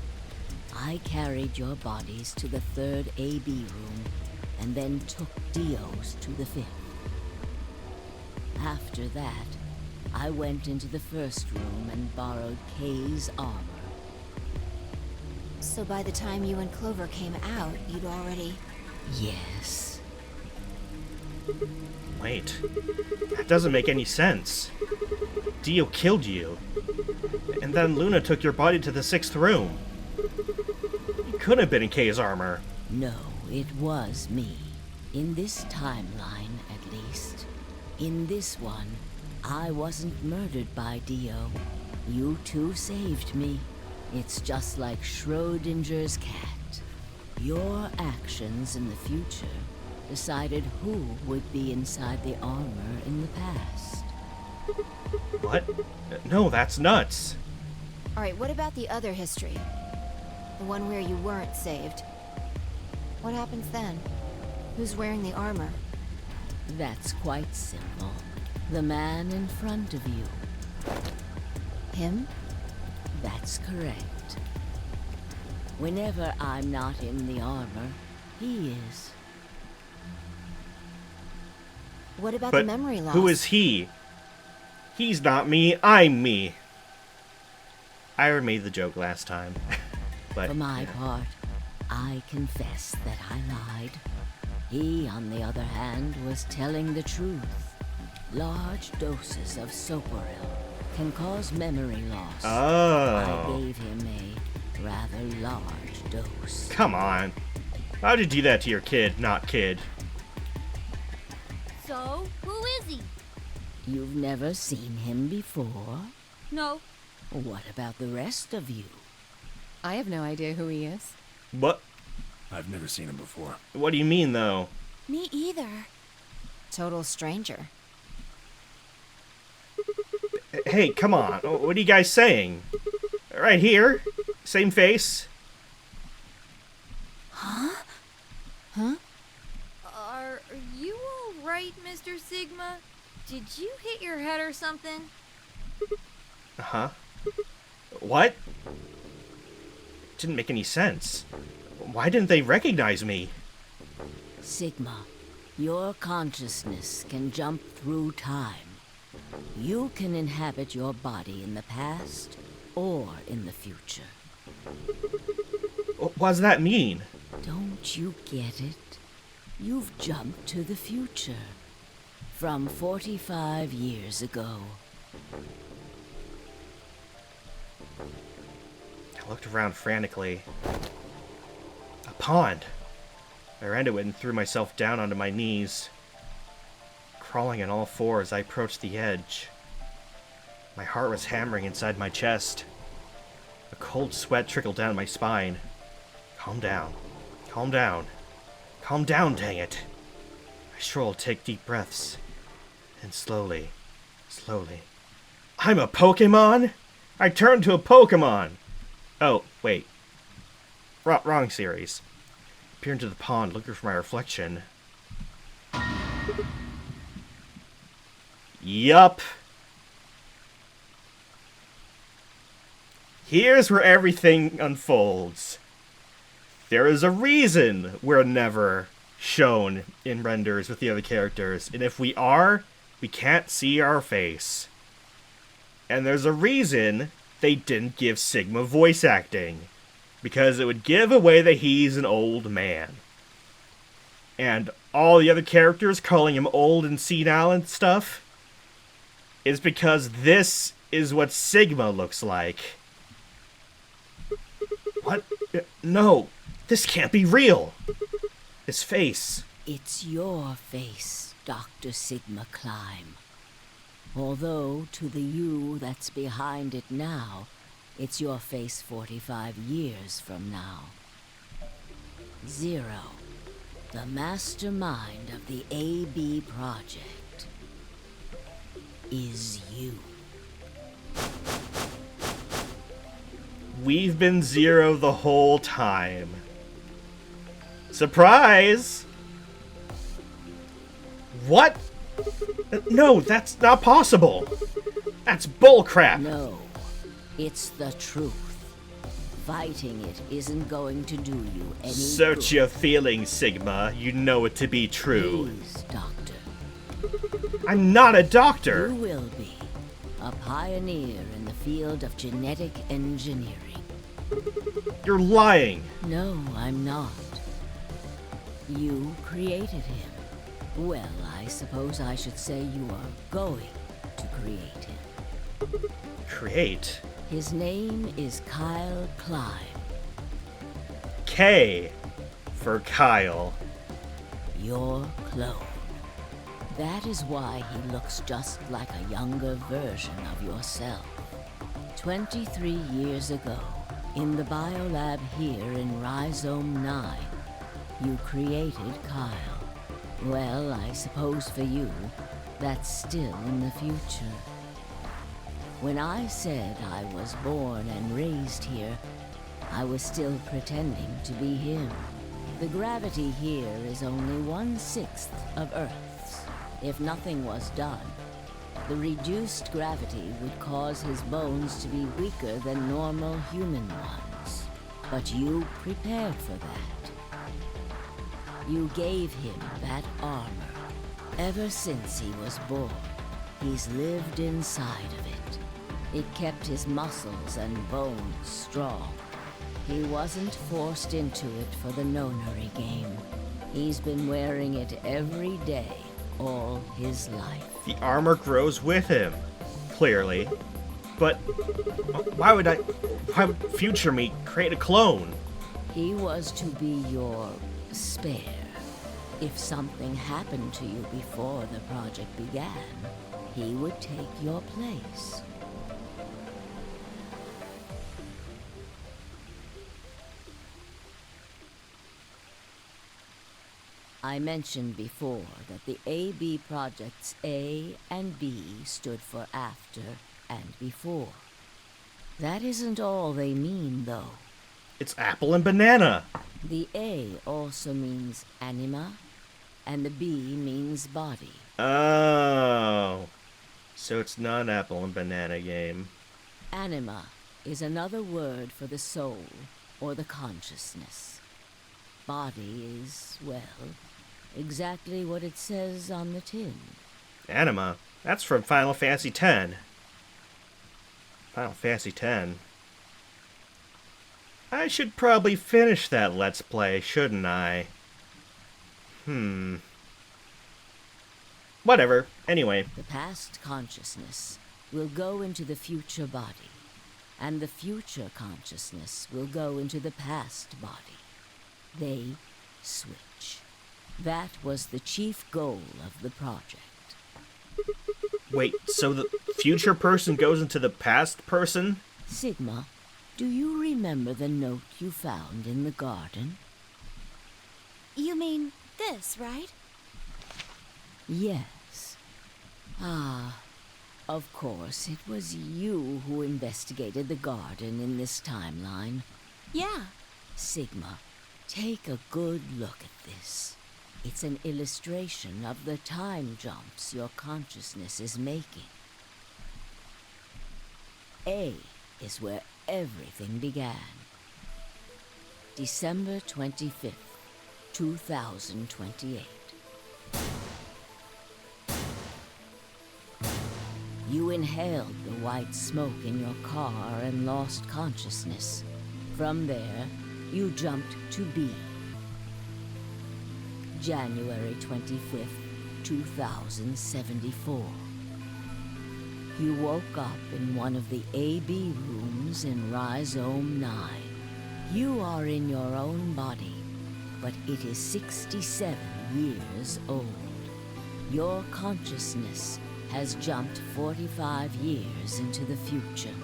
I carried your bodies to the 3rd AB room, and then took Dio's to the 5th. After that, I went into the 1st room and borrowed Kay's armor. So by the time you and Clover came out, you'd already... Yes. Wait, that doesn't make any sense. Dio killed you, and then Luna took your body to the 6th room. You couldn't have been in Kay's armor. No, it was me. In this timeline, at least. In this one, I wasn't murdered by Dio. You two saved me. It's just like Schrodinger's cat. Your actions in the future decided who would be inside the armor in the past. What? No, that's nuts. Alright, what about the other history? The one where you weren't saved. What happens then? Who's wearing the armor? That's quite simple. The man in front of you. Him? That's correct. Whenever I'm not in the armor, he is. What about But the memory loss? who is he? He's not me, I'm me. I already made the joke last time. But for my part, I confess that I lied. He, on the other hand, was telling the truth. Large doses of Soporil can cause memory loss. Oh. I gave him a rather large dose. Come on. How'd you do that to your kid, not kid? So, who is he? You've never seen him before? No. What about the rest of you? I have no idea who he is. What? I've never seen him before. What do you mean, though? Me either. Total stranger. Hey, come on. What are you guys saying? Right here. Same face. Huh? Huh? Are you alright, Mr. Sigma? Did you hit your head or something? Uh-huh. What? Didn't make any sense. Why didn't they recognize me? Sigma, your consciousness can jump through time. You can inhabit your body in the past or in the future. What does that mean? Don't you get it? You've jumped to the future. From 45 years ago. I looked around frantically. A pond. I ran to it and threw myself down onto my knees, crawling on all fours. I approached the edge. My heart was hammering inside my chest. A cold sweat trickled down my spine. Calm down. Calm down. Calm down, dang it. I sure will take deep breaths. And slowly, I'm a Pokemon? I turned to a Pokemon! Oh, wait. Wrong series. Peer into the pond, looking for my reflection. Yup. Here's where everything unfolds. There is a reason we're never shown in renders with the other characters, and if we are, we can't see our face. And there's a reason they didn't give Sigma voice acting, because it would give away that he's an old man. And all the other characters calling him old and senile and stuff is because this is what Sigma looks like. What? No, this can't be real. His face. It's your face, Dr. Sigma Climb. Although, to the you that's behind it now, it's your face 45 years from now. Zero, the mastermind of the AB project, is you. We've been Zero the whole time. Surprise! What? No, that's not possible. That's bullcrap. No, it's the truth. Fighting it isn't going to do you any Search good. your feelings, Sigma. You know it to be true. Please, Doctor. I'm not a doctor. You will be a pioneer in the field of genetic engineering. You're lying. No, I'm not. You created him. Well, I suppose I should say you are going to create him. Create? His name is Kyle Climb. K for Kyle. Your clone. That is why he looks just like a younger version of yourself. 23 years ago, in the biolab here in Rhizome 9, you created Kyle. Well, I suppose for you, that's still in the future. When I said I was born and raised here, I was still pretending to be him. The gravity here is only 1/6 of Earth's. If nothing was done, the reduced gravity would cause his bones to be weaker than normal human ones. But you prepared for that. You gave him that armor. Ever since he was born, he's lived inside of it. It kept his muscles and bones strong. He wasn't forced into it for the nonary game. He's been wearing it every day, all his life. The armor grows with him, clearly. But why would future me create a clone? He was to be your spare. If something happened to you before the project began, he would take your place. I mentioned before that the AB projects A and B stood for after and before. That isn't all they mean, though. It's apple and banana. The A also means anima, and the B means body. Oh. So it's not an apple and banana game. Anima is another word for the soul, or the consciousness. Body is, well, exactly what it says on the tin. Anima? That's from Final Fantasy X. Final Fantasy X. I should probably finish that Let's Play, shouldn't I? Whatever. Anyway. The past consciousness will go into the future body, and the future consciousness will go into the past body. They switch. That was the chief goal of the project. Wait, so the future person goes into the past person? Sigma, do you remember the note you found in the garden? You mean this, right? Yes. Ah, Of course, it was you who investigated the garden in this timeline. Yeah. Sigma, take a good look at this. It's an illustration of the time jumps your consciousness is making. A is where everything began. December 25th, 2028. You inhaled the white smoke in your car and lost consciousness. From there, you jumped to B. January 25th, 2074. You woke up in one of the AB rooms in Rhizome 9. You are in your own body, but it is 67 years old. Your consciousness has jumped 45 years into the future.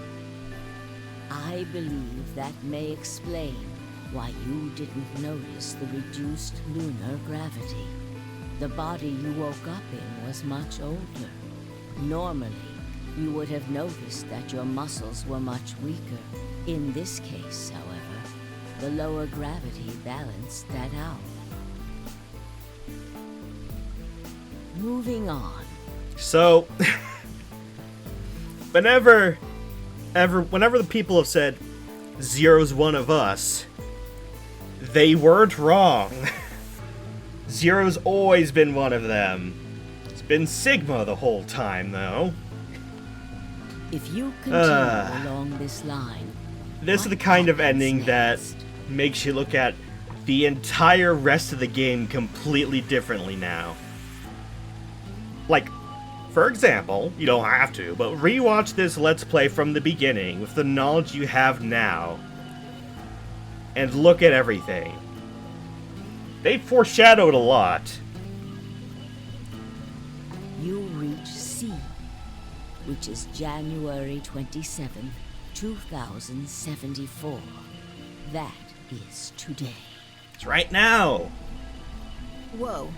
I believe that may explain why you didn't notice the reduced lunar gravity. The body you woke up in was much older. Normally, you would have noticed that your muscles were much weaker. In this case, however, the lower gravity balanced that out. Moving on. So, whenever the people have said, Zero's one of us, they weren't wrong. Zero's always been one of them. It's been Sigma the whole time, though. If you continue along this line... This is the kind of ending that makes you look at the entire rest of the game completely differently now. Like, for example, you don't have to, but rewatch this Let's Play from the beginning with the knowledge you have now. And look at everything. They foreshadowed a lot. You reach C, which is January 27th, 2074. That is today. It's right now. Whoa.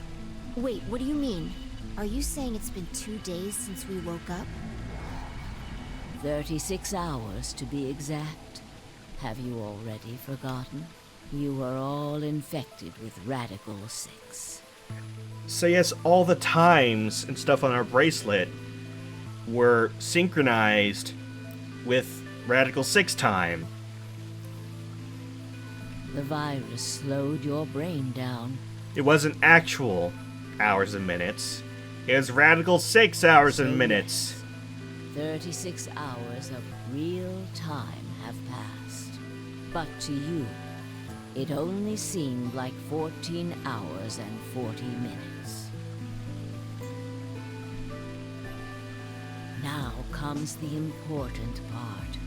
Wait, what do you mean? Are you saying it's been 2 days since we woke up? 36 hours to be exact. Have you already forgotten? You are all infected with Radical 6. So yes, all the times and stuff on our bracelet were synchronized with Radical 6 time. The virus slowed your brain down. It wasn't actual hours and minutes. It was Radical 6 hours and minutes. 36 hours of real time have passed. But to you, it only seemed like 14 hours and 40 minutes. Now comes the important part.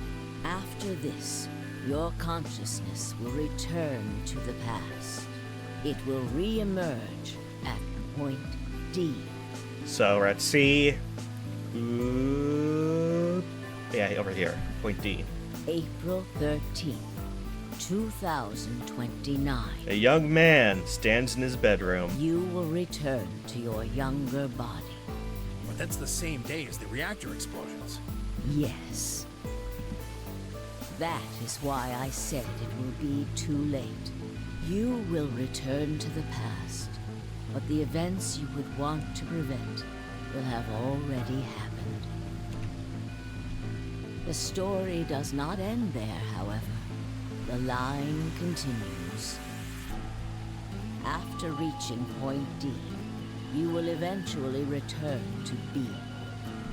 After this, your consciousness will return to the past. It will re-emerge at point D. So we're at C. Yeah, over here. Point D. April 13th, 2029. A young man stands in his bedroom. You will return to your younger body. But that's the same day as the reactor explosions. Yes. That is why I said it will be too late. You will return to the past, but the events you would want to prevent will have already happened. The story does not end there, however. The line continues. After reaching point D, you will eventually return to B.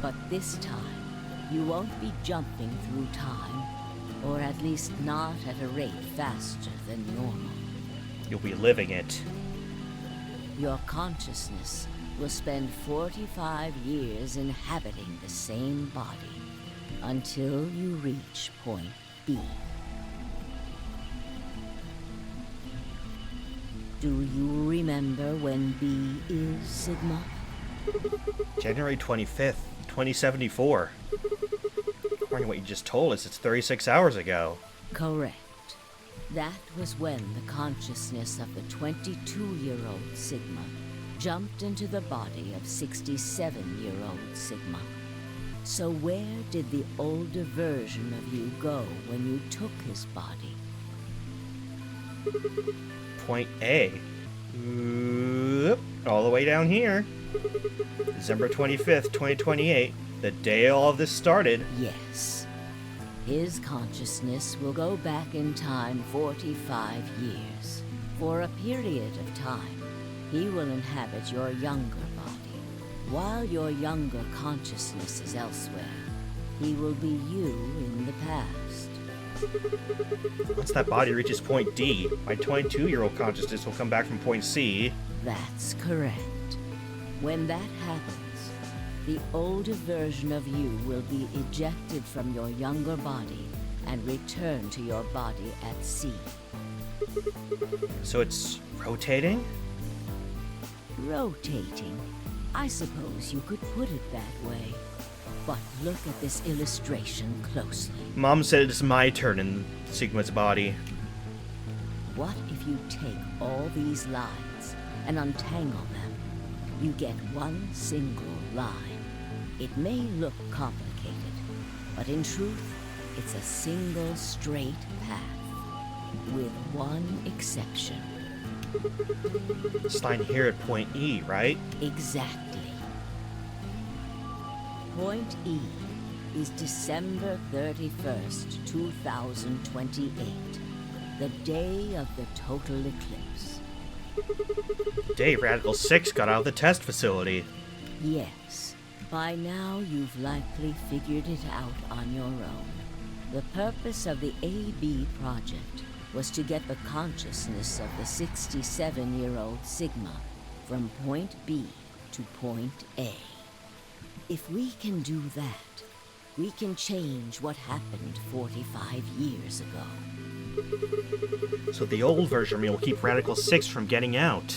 But this time, you won't be jumping through time, or at least not at a rate faster than normal. You'll be living it. Your consciousness will spend 45 years inhabiting the same body until you reach point B. Do you remember when B is, Sigma? January 25th, 2074. According to what you just told us, it's 36 hours ago. Correct. That was when the consciousness of the 22-year-old Sigma jumped into the body of 67-year-old Sigma. So where did the older version of you go when you took his body? Point A. Oop, all the way down here. December 25th, 2028. The day all of this started. Yes. His consciousness will go back in time 45 years. For a period of time, he will inhabit your younger body. While your younger consciousness is elsewhere, he will be you in the past. Once that body reaches point D, my 22-year-old consciousness will come back from point C. That's correct. When that happens, the older version of you will be ejected from your younger body and return to your body at C. So it's rotating? Rotating. I suppose you could put it that way. But look at this illustration closely. Mom said it's my turn in Sigma's body. What if you take all these lines and untangle them? You get one single line. It may look complicated, but in truth, it's a single straight path, with one exception. This line here at point E, right? Exactly. Point E is December 31st, 2028, the day of the total eclipse. The day Radical 6 got out of the test facility. Yes. By now, you've likely figured it out on your own. The purpose of the AB project was to get the consciousness of the 67-year-old Sigma from point B to point A. If we can do that, we can change what happened 45 years ago. So the old version of me will keep Radical 6 from getting out.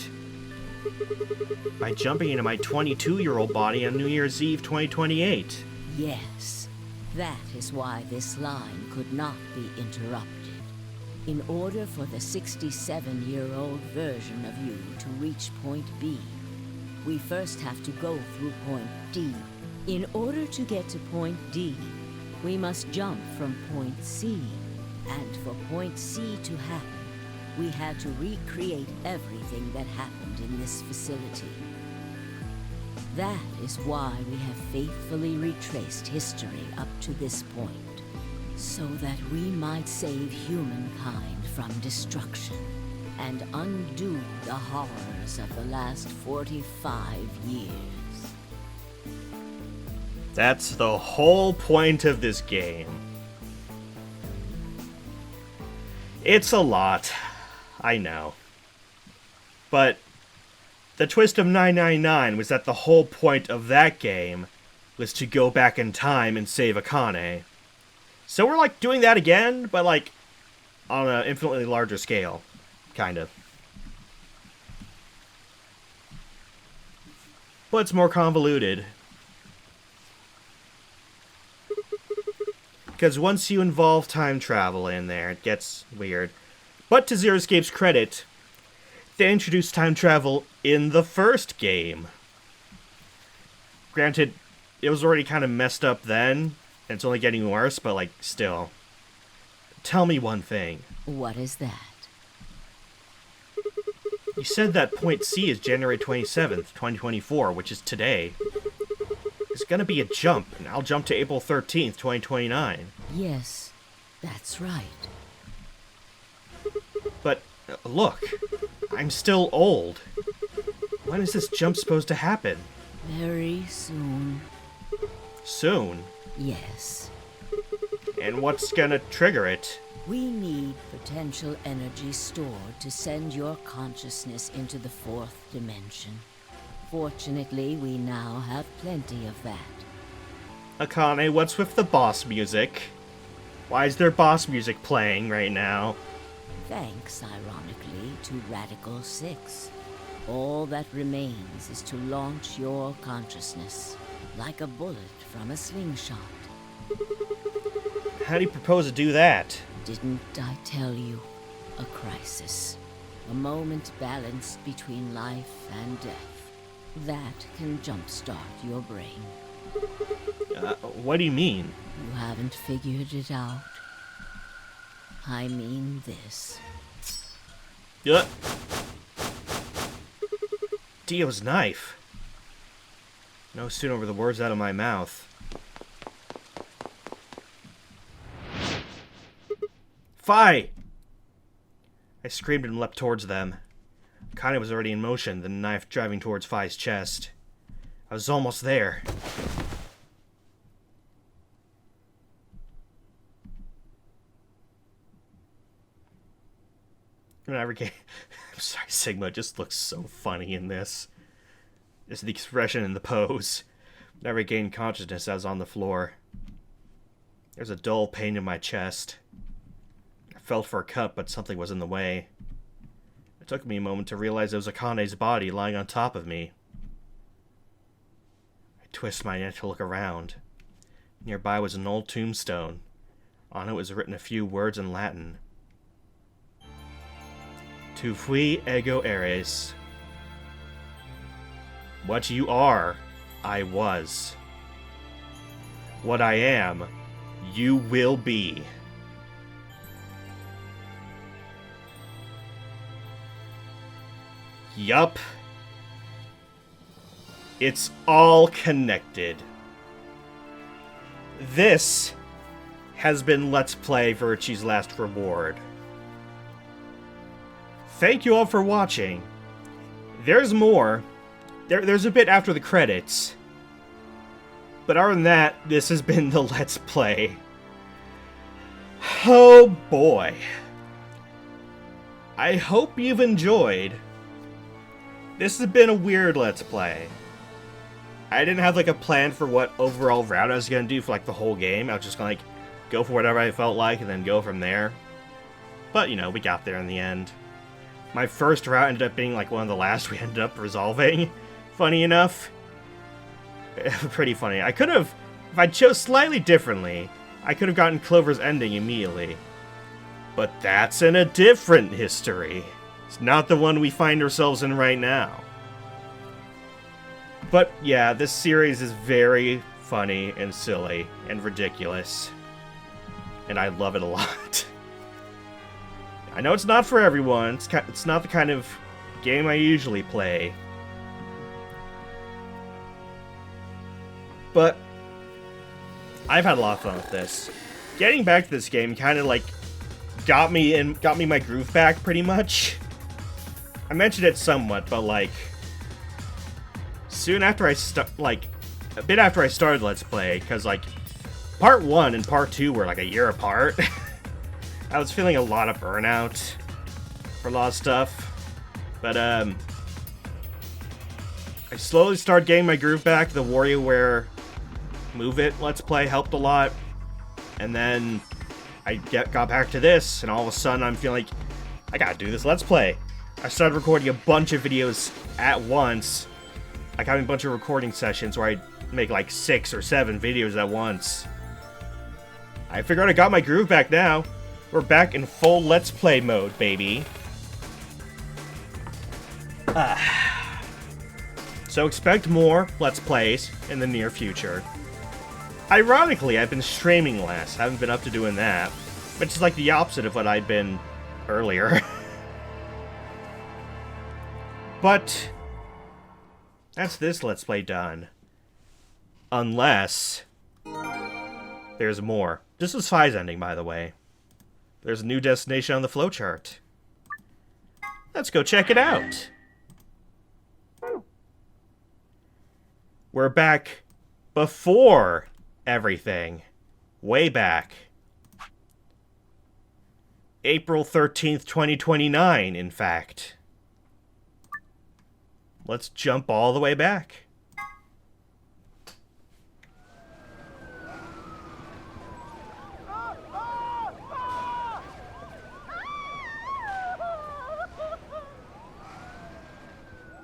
By jumping into my 22-year-old body on New Year's Eve 2028. Yes, that is why this line could not be interrupted. In order for the 67-year-old version of you to reach point B, we first have to go through point D. In order to get to point D, we must jump from point C. And for point C to happen, we had to recreate everything that happened in this facility. That is why we have faithfully retraced history up to this point, so that we might save humankind from destruction and undo the horrors of the last 45 years. That's the whole point of this game. It's a lot, I know. But the twist of 999 was that the whole point of that game was to go back in time and save Akane. So we're like doing that again, but like on an infinitely larger scale, kind of. But it's more convoluted. Because once you involve time travel in there, it gets weird. But to Zero Escape's credit, they introduced time travel in the first game. Granted, it was already kind of messed up then, and it's only getting worse, but like, still. Tell me one thing. What is that? You said that point C is January 27th, 2024, which is today. It's gonna be a jump, and I'll jump to April 13th, 2029. Yes, that's right. But, look, I'm still old. When is this jump supposed to happen? Very soon. Soon? Yes. And what's gonna trigger it? We need potential energy stored to send your consciousness into the fourth dimension. Fortunately, we now have plenty of that. Akane, what's with the boss music? Why is there boss music playing right now? Thanks, ironically, to Radical 6. All that remains is to launch your consciousness, like a bullet from a slingshot. How do you propose to do that? Didn't I tell you? A crisis. A moment balanced between life and death. That can jumpstart your brain. What do you mean? You haven't figured it out. I mean this. Dio's knife. No sooner were the words out of my mouth. Fi! I screamed and leapt towards them. Akane was already in motion, the knife driving towards Fi's chest. I was almost there. I'm sorry, Sigma just looks so funny in this. Just the expression and the pose. I regained consciousness as I was on the floor. There's a dull pain in my chest. I felt for a cup, but something was in the way. It took me a moment to realize it was Akane's body lying on top of me. I twisted my neck to look around. Nearby was an old tombstone. On it was written a few words in Latin. Tu fui ego eres. What you are, I was. What I am, you will be. Yup. It's all connected. This has been Let's Play Virtue's Last Reward. Thank you all for watching. There's more. There's a bit after the credits. But other than that, this has been the Let's Play. Oh boy. I hope you've enjoyed. This has been a weird Let's Play. I didn't have like a plan for what overall route I was gonna do for like the whole game. I was just gonna like go for whatever I felt like and then go from there. But you know, we got there in the end. My first route ended up being like one of the last we ended up resolving. Funny enough. Pretty funny. I could have, if I chose slightly differently, I could have gotten Clover's ending immediately. But that's in a different history. It's not the one we find ourselves in right now. But yeah, this series is very funny and silly and ridiculous. And I love it a lot. I know it's not for everyone. It's not the kind of game I usually play. But I've had a lot of fun with this. Getting back to this game kind of like got me my groove back pretty much. I mentioned it somewhat, but like soon after a bit after I started Let's Play, because like part 1 and part 2 were like a year apart. I was feeling a lot of burnout for a lot of stuff, but I slowly started getting my groove back. The WarioWare Move It Let's Play helped a lot, and then I got back to this, and all of a sudden I'm feeling like I gotta do this Let's Play. I started recording a bunch of videos at once, like having a bunch of recording sessions where I make like 6 or 7 videos at once. I figured I got my groove back now. We're back in full Let's Play mode, baby. So expect more Let's Plays in the near future. Ironically, I've been streaming less. Haven't been up to doing that. Which is like the opposite of what I'd been earlier. But that's this Let's Play done. Unless there's more. This was Fi's ending, by the way. There's a new destination on the flowchart. Let's go check it out. We're back before everything. Way back. April 13th, 2029, in fact. Let's jump all the way back.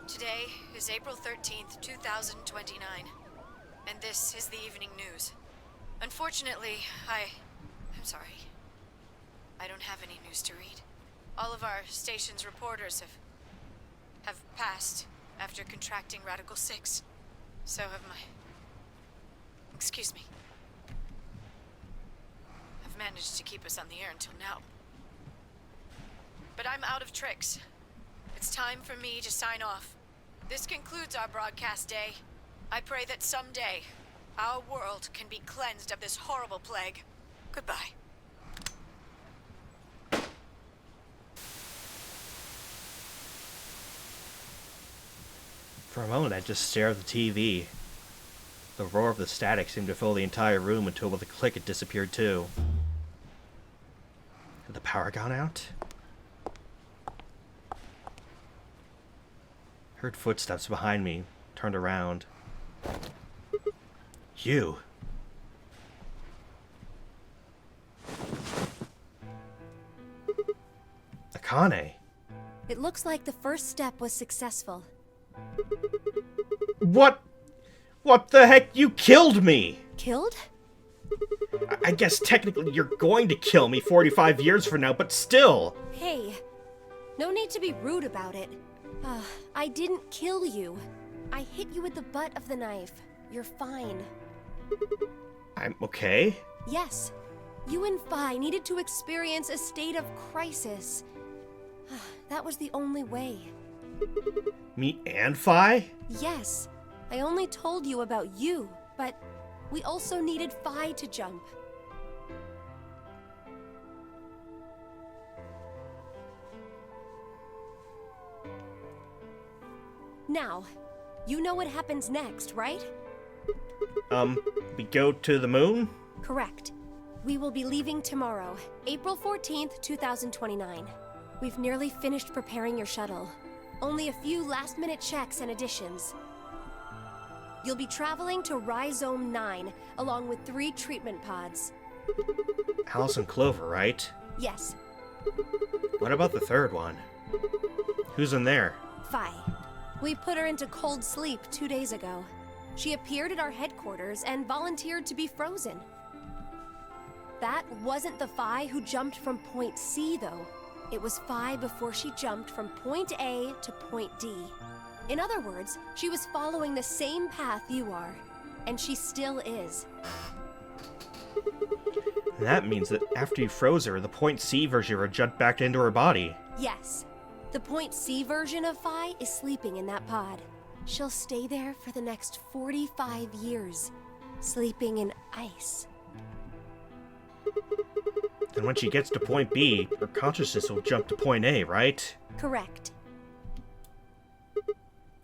Today is April 13th, 2029, and this is the evening news. Unfortunately, I'm sorry. I don't have any news to read. All of our station's reporters have passed after contracting Radical 6. So have my... Excuse me. I've managed to keep us on the air until now. But I'm out of tricks. It's time for me to sign off. This concludes our broadcast day. I pray that someday our world can be cleansed of this horrible plague. Goodbye. For a moment, I just stared at the TV. The roar of the static seemed to fill the entire room until with a click it disappeared too. Had the power gone out? Heard footsteps behind me. Turned around. You. Akane. It looks like the first step was successful. What? What the heck? You killed me! Killed? I guess technically you're going to kill me 45 years from now, but still! Hey, no need to be rude about it. I didn't kill you. I hit you with the butt of the knife. You're fine. I'm okay? Yes. You and Phi needed to experience a state of crisis. That was the only way. Me and Phi? Yes. I only told you about you, but we also needed Phi to jump. Now, you know what happens next, right? We go to the moon? Correct. We will be leaving tomorrow, April 14th, 2029. We've nearly finished preparing your shuttle. Only a few last-minute checks and additions. You'll be traveling to Rhizome 9, along with 3 treatment pods. Alice and Clover, right? Yes. What about the third one? Who's in there? Phi. We put her into cold sleep 2 days ago. She appeared at our headquarters and volunteered to be frozen. That wasn't the Phi who jumped from Point C, though. It was Phi before she jumped from Point A to Point D. In other words, she was following the same path you are. And she still is. That means that after you froze her, the Point C version of her jumped back into her body. Yes. The Point C version of Phi is sleeping in that pod. She'll stay there for the next 45 years, sleeping in ice. And when she gets to Point B, her consciousness will jump to Point A, right? Correct.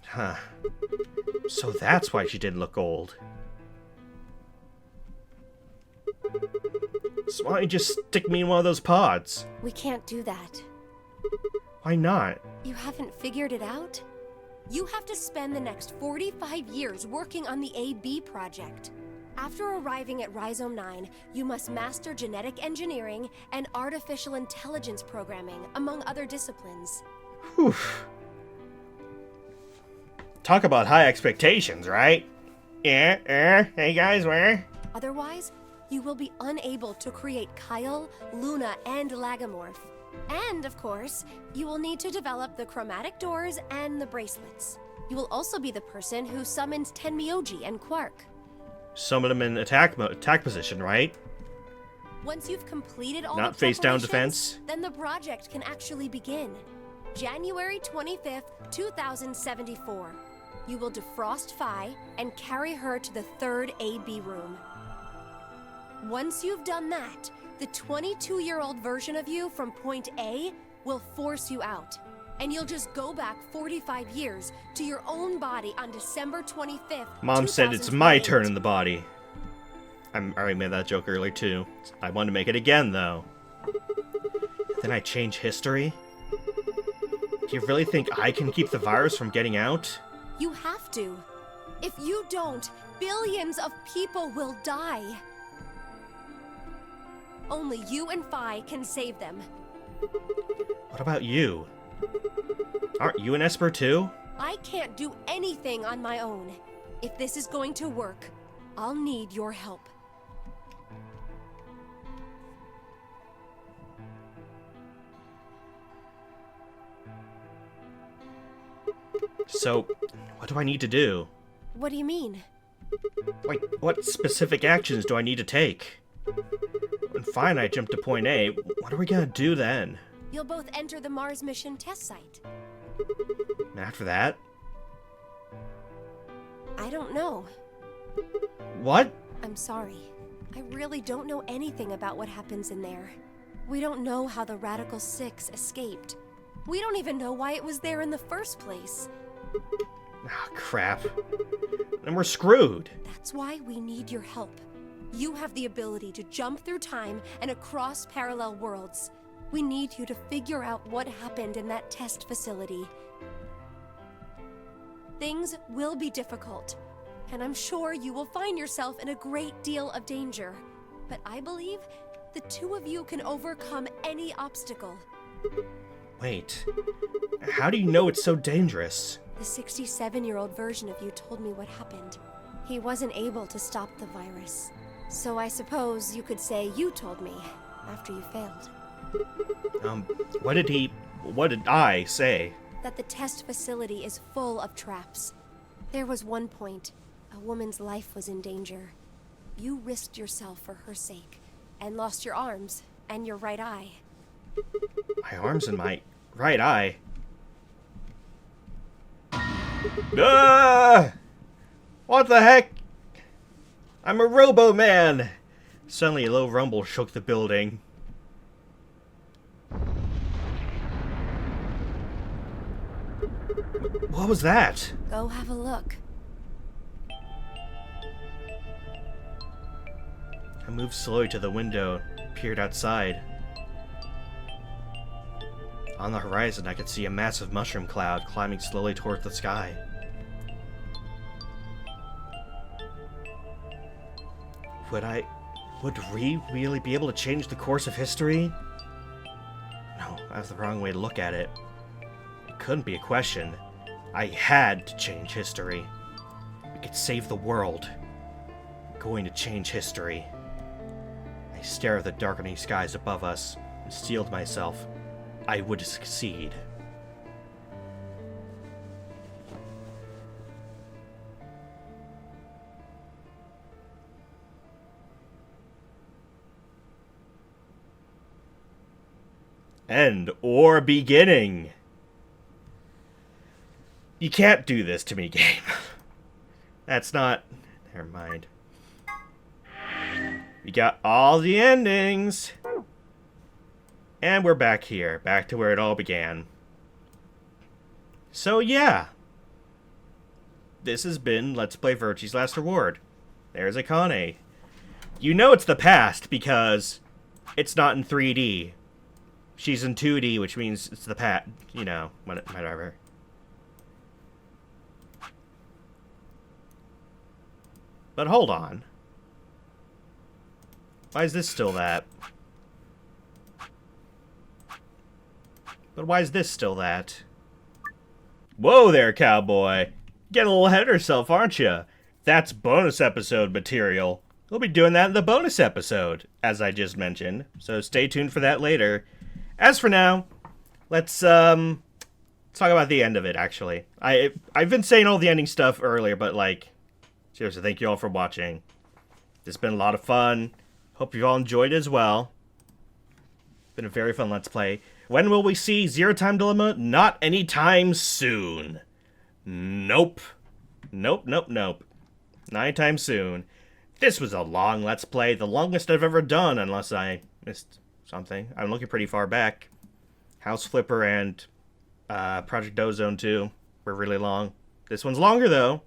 Huh. So that's why she didn't look old. So why don't you just stick me in one of those pods? We can't do that. Why not? You haven't figured it out? You have to spend the next 45 years working on the AB project. After arriving at Rhizome 9, you must master genetic engineering and artificial intelligence programming, among other disciplines. Whew. Talk about high expectations, right? Yeah, hey guys, where? Otherwise, you will be unable to create Kyle, Luna, and Lagomorph. And, of course, you will need to develop the chromatic doors and the bracelets. You will also be the person who summons Tenmyoji and Quark. Summon them in attack position, right? Once you've completed all Not the face down preparations, defense. then the project can actually begin. January 25th, 2074. You will defrost Phi and carry her to the 3rd AB room. Once you've done that, the 22-year-old version of you from Point A will force you out. And you'll just go back 45 years to your own body on December 25th, Mom said it's my turn in the body. I already made that joke earlier too. I want to make it again though. Then I change history? Do you really think I can keep the virus from getting out? You have to. If you don't, billions of people will die. Only you and Phi can save them. What about you? Aren't you an Esper too? I can't do anything on my own. If this is going to work, I'll need your help. So, what do I need to do? What do you mean? Like, what specific actions do I need to take? When fine, I jump to point A. What are we gonna do then? You'll both enter the Mars mission test site. And after that? I don't know. What? I'm sorry. I really don't know anything about what happens in there. We don't know how the Radical Six escaped. We don't even know why it was there in the first place. Ah, crap. Then we're screwed. That's why we need your help. You have the ability to jump through time and across parallel worlds. We need you to figure out what happened in that test facility. Things will be difficult, and I'm sure you will find yourself in a great deal of danger. But I believe the two of you can overcome any obstacle. Wait. How do you know it's so dangerous? The 67-year-old version of you told me what happened. He wasn't able to stop the virus. So I suppose you could say you told me after you failed. What did I say? That the test facility is full of traps. There was one point, a woman's life was in danger. You risked yourself for her sake, and lost your arms and your right eye. My arms and my right eye? Ah! What the heck? I'm a Robo-Man! Suddenly a low rumble shook the building. What was that? Go have a look. I moved slowly to the window, peered outside. On the horizon, I could see a massive mushroom cloud climbing slowly toward the sky. Would we really be able to change the course of history? No, that's the wrong way to look at it. It couldn't be a question. I had to change history. We could save the world. I'm going to change history. I stared at the darkening skies above us and steeled myself. I would succeed. End or beginning. You can't do this to me, game. That's not... Never mind. We got all the endings. And we're back here. Back to where it all began. So, yeah. This has been Let's Play Virtue's Last Reward. There's Akane. You know it's the past because it's not in 3D. She's in 2D, which means it's the past. You know, whatever. But hold on. Why is this still that? But why is this still that? Whoa there, cowboy. Getting a little ahead of herself, aren't you? That's bonus episode material. We'll be doing that in the bonus episode, as I just mentioned. So stay tuned for that later. As for now, let's talk about the end of it, actually. I've been saying all the ending stuff earlier, but, like, seriously, thank you all for watching. It's been a lot of fun. Hope you all enjoyed it as well. Been a very fun Let's Play. When will we see Zero Time Dilemma? Not anytime soon. Nope. Nope. Not anytime soon. This was a long Let's Play. The longest I've ever done, unless I missed something. I'm looking pretty far back. House Flipper and Project Ozone 2 were really long. This one's longer, though.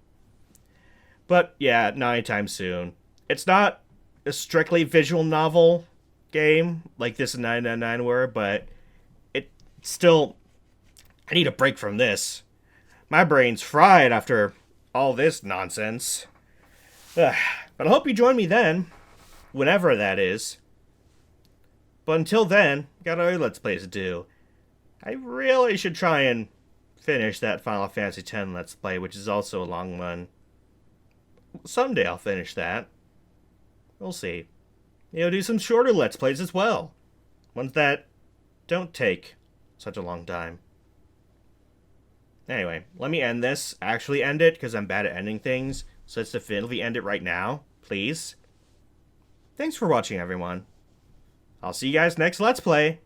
But, yeah, not anytime soon. It's not a strictly visual novel game like this and 999 were, but it still... I need a break from this. My brain's fried after all this nonsense. But I hope you join me then, whenever that is. But until then, got other Let's Plays to do. I really should try and finish that Final Fantasy X Let's Play, which is also a long one. Someday I'll finish that. We'll see. You know, do some shorter Let's Plays as well. Ones that don't take such a long time. Anyway, let me end this. Actually end it, because I'm bad at ending things. So let's definitively end it right now, please. Thanks for watching, everyone. I'll see you guys next Let's Play.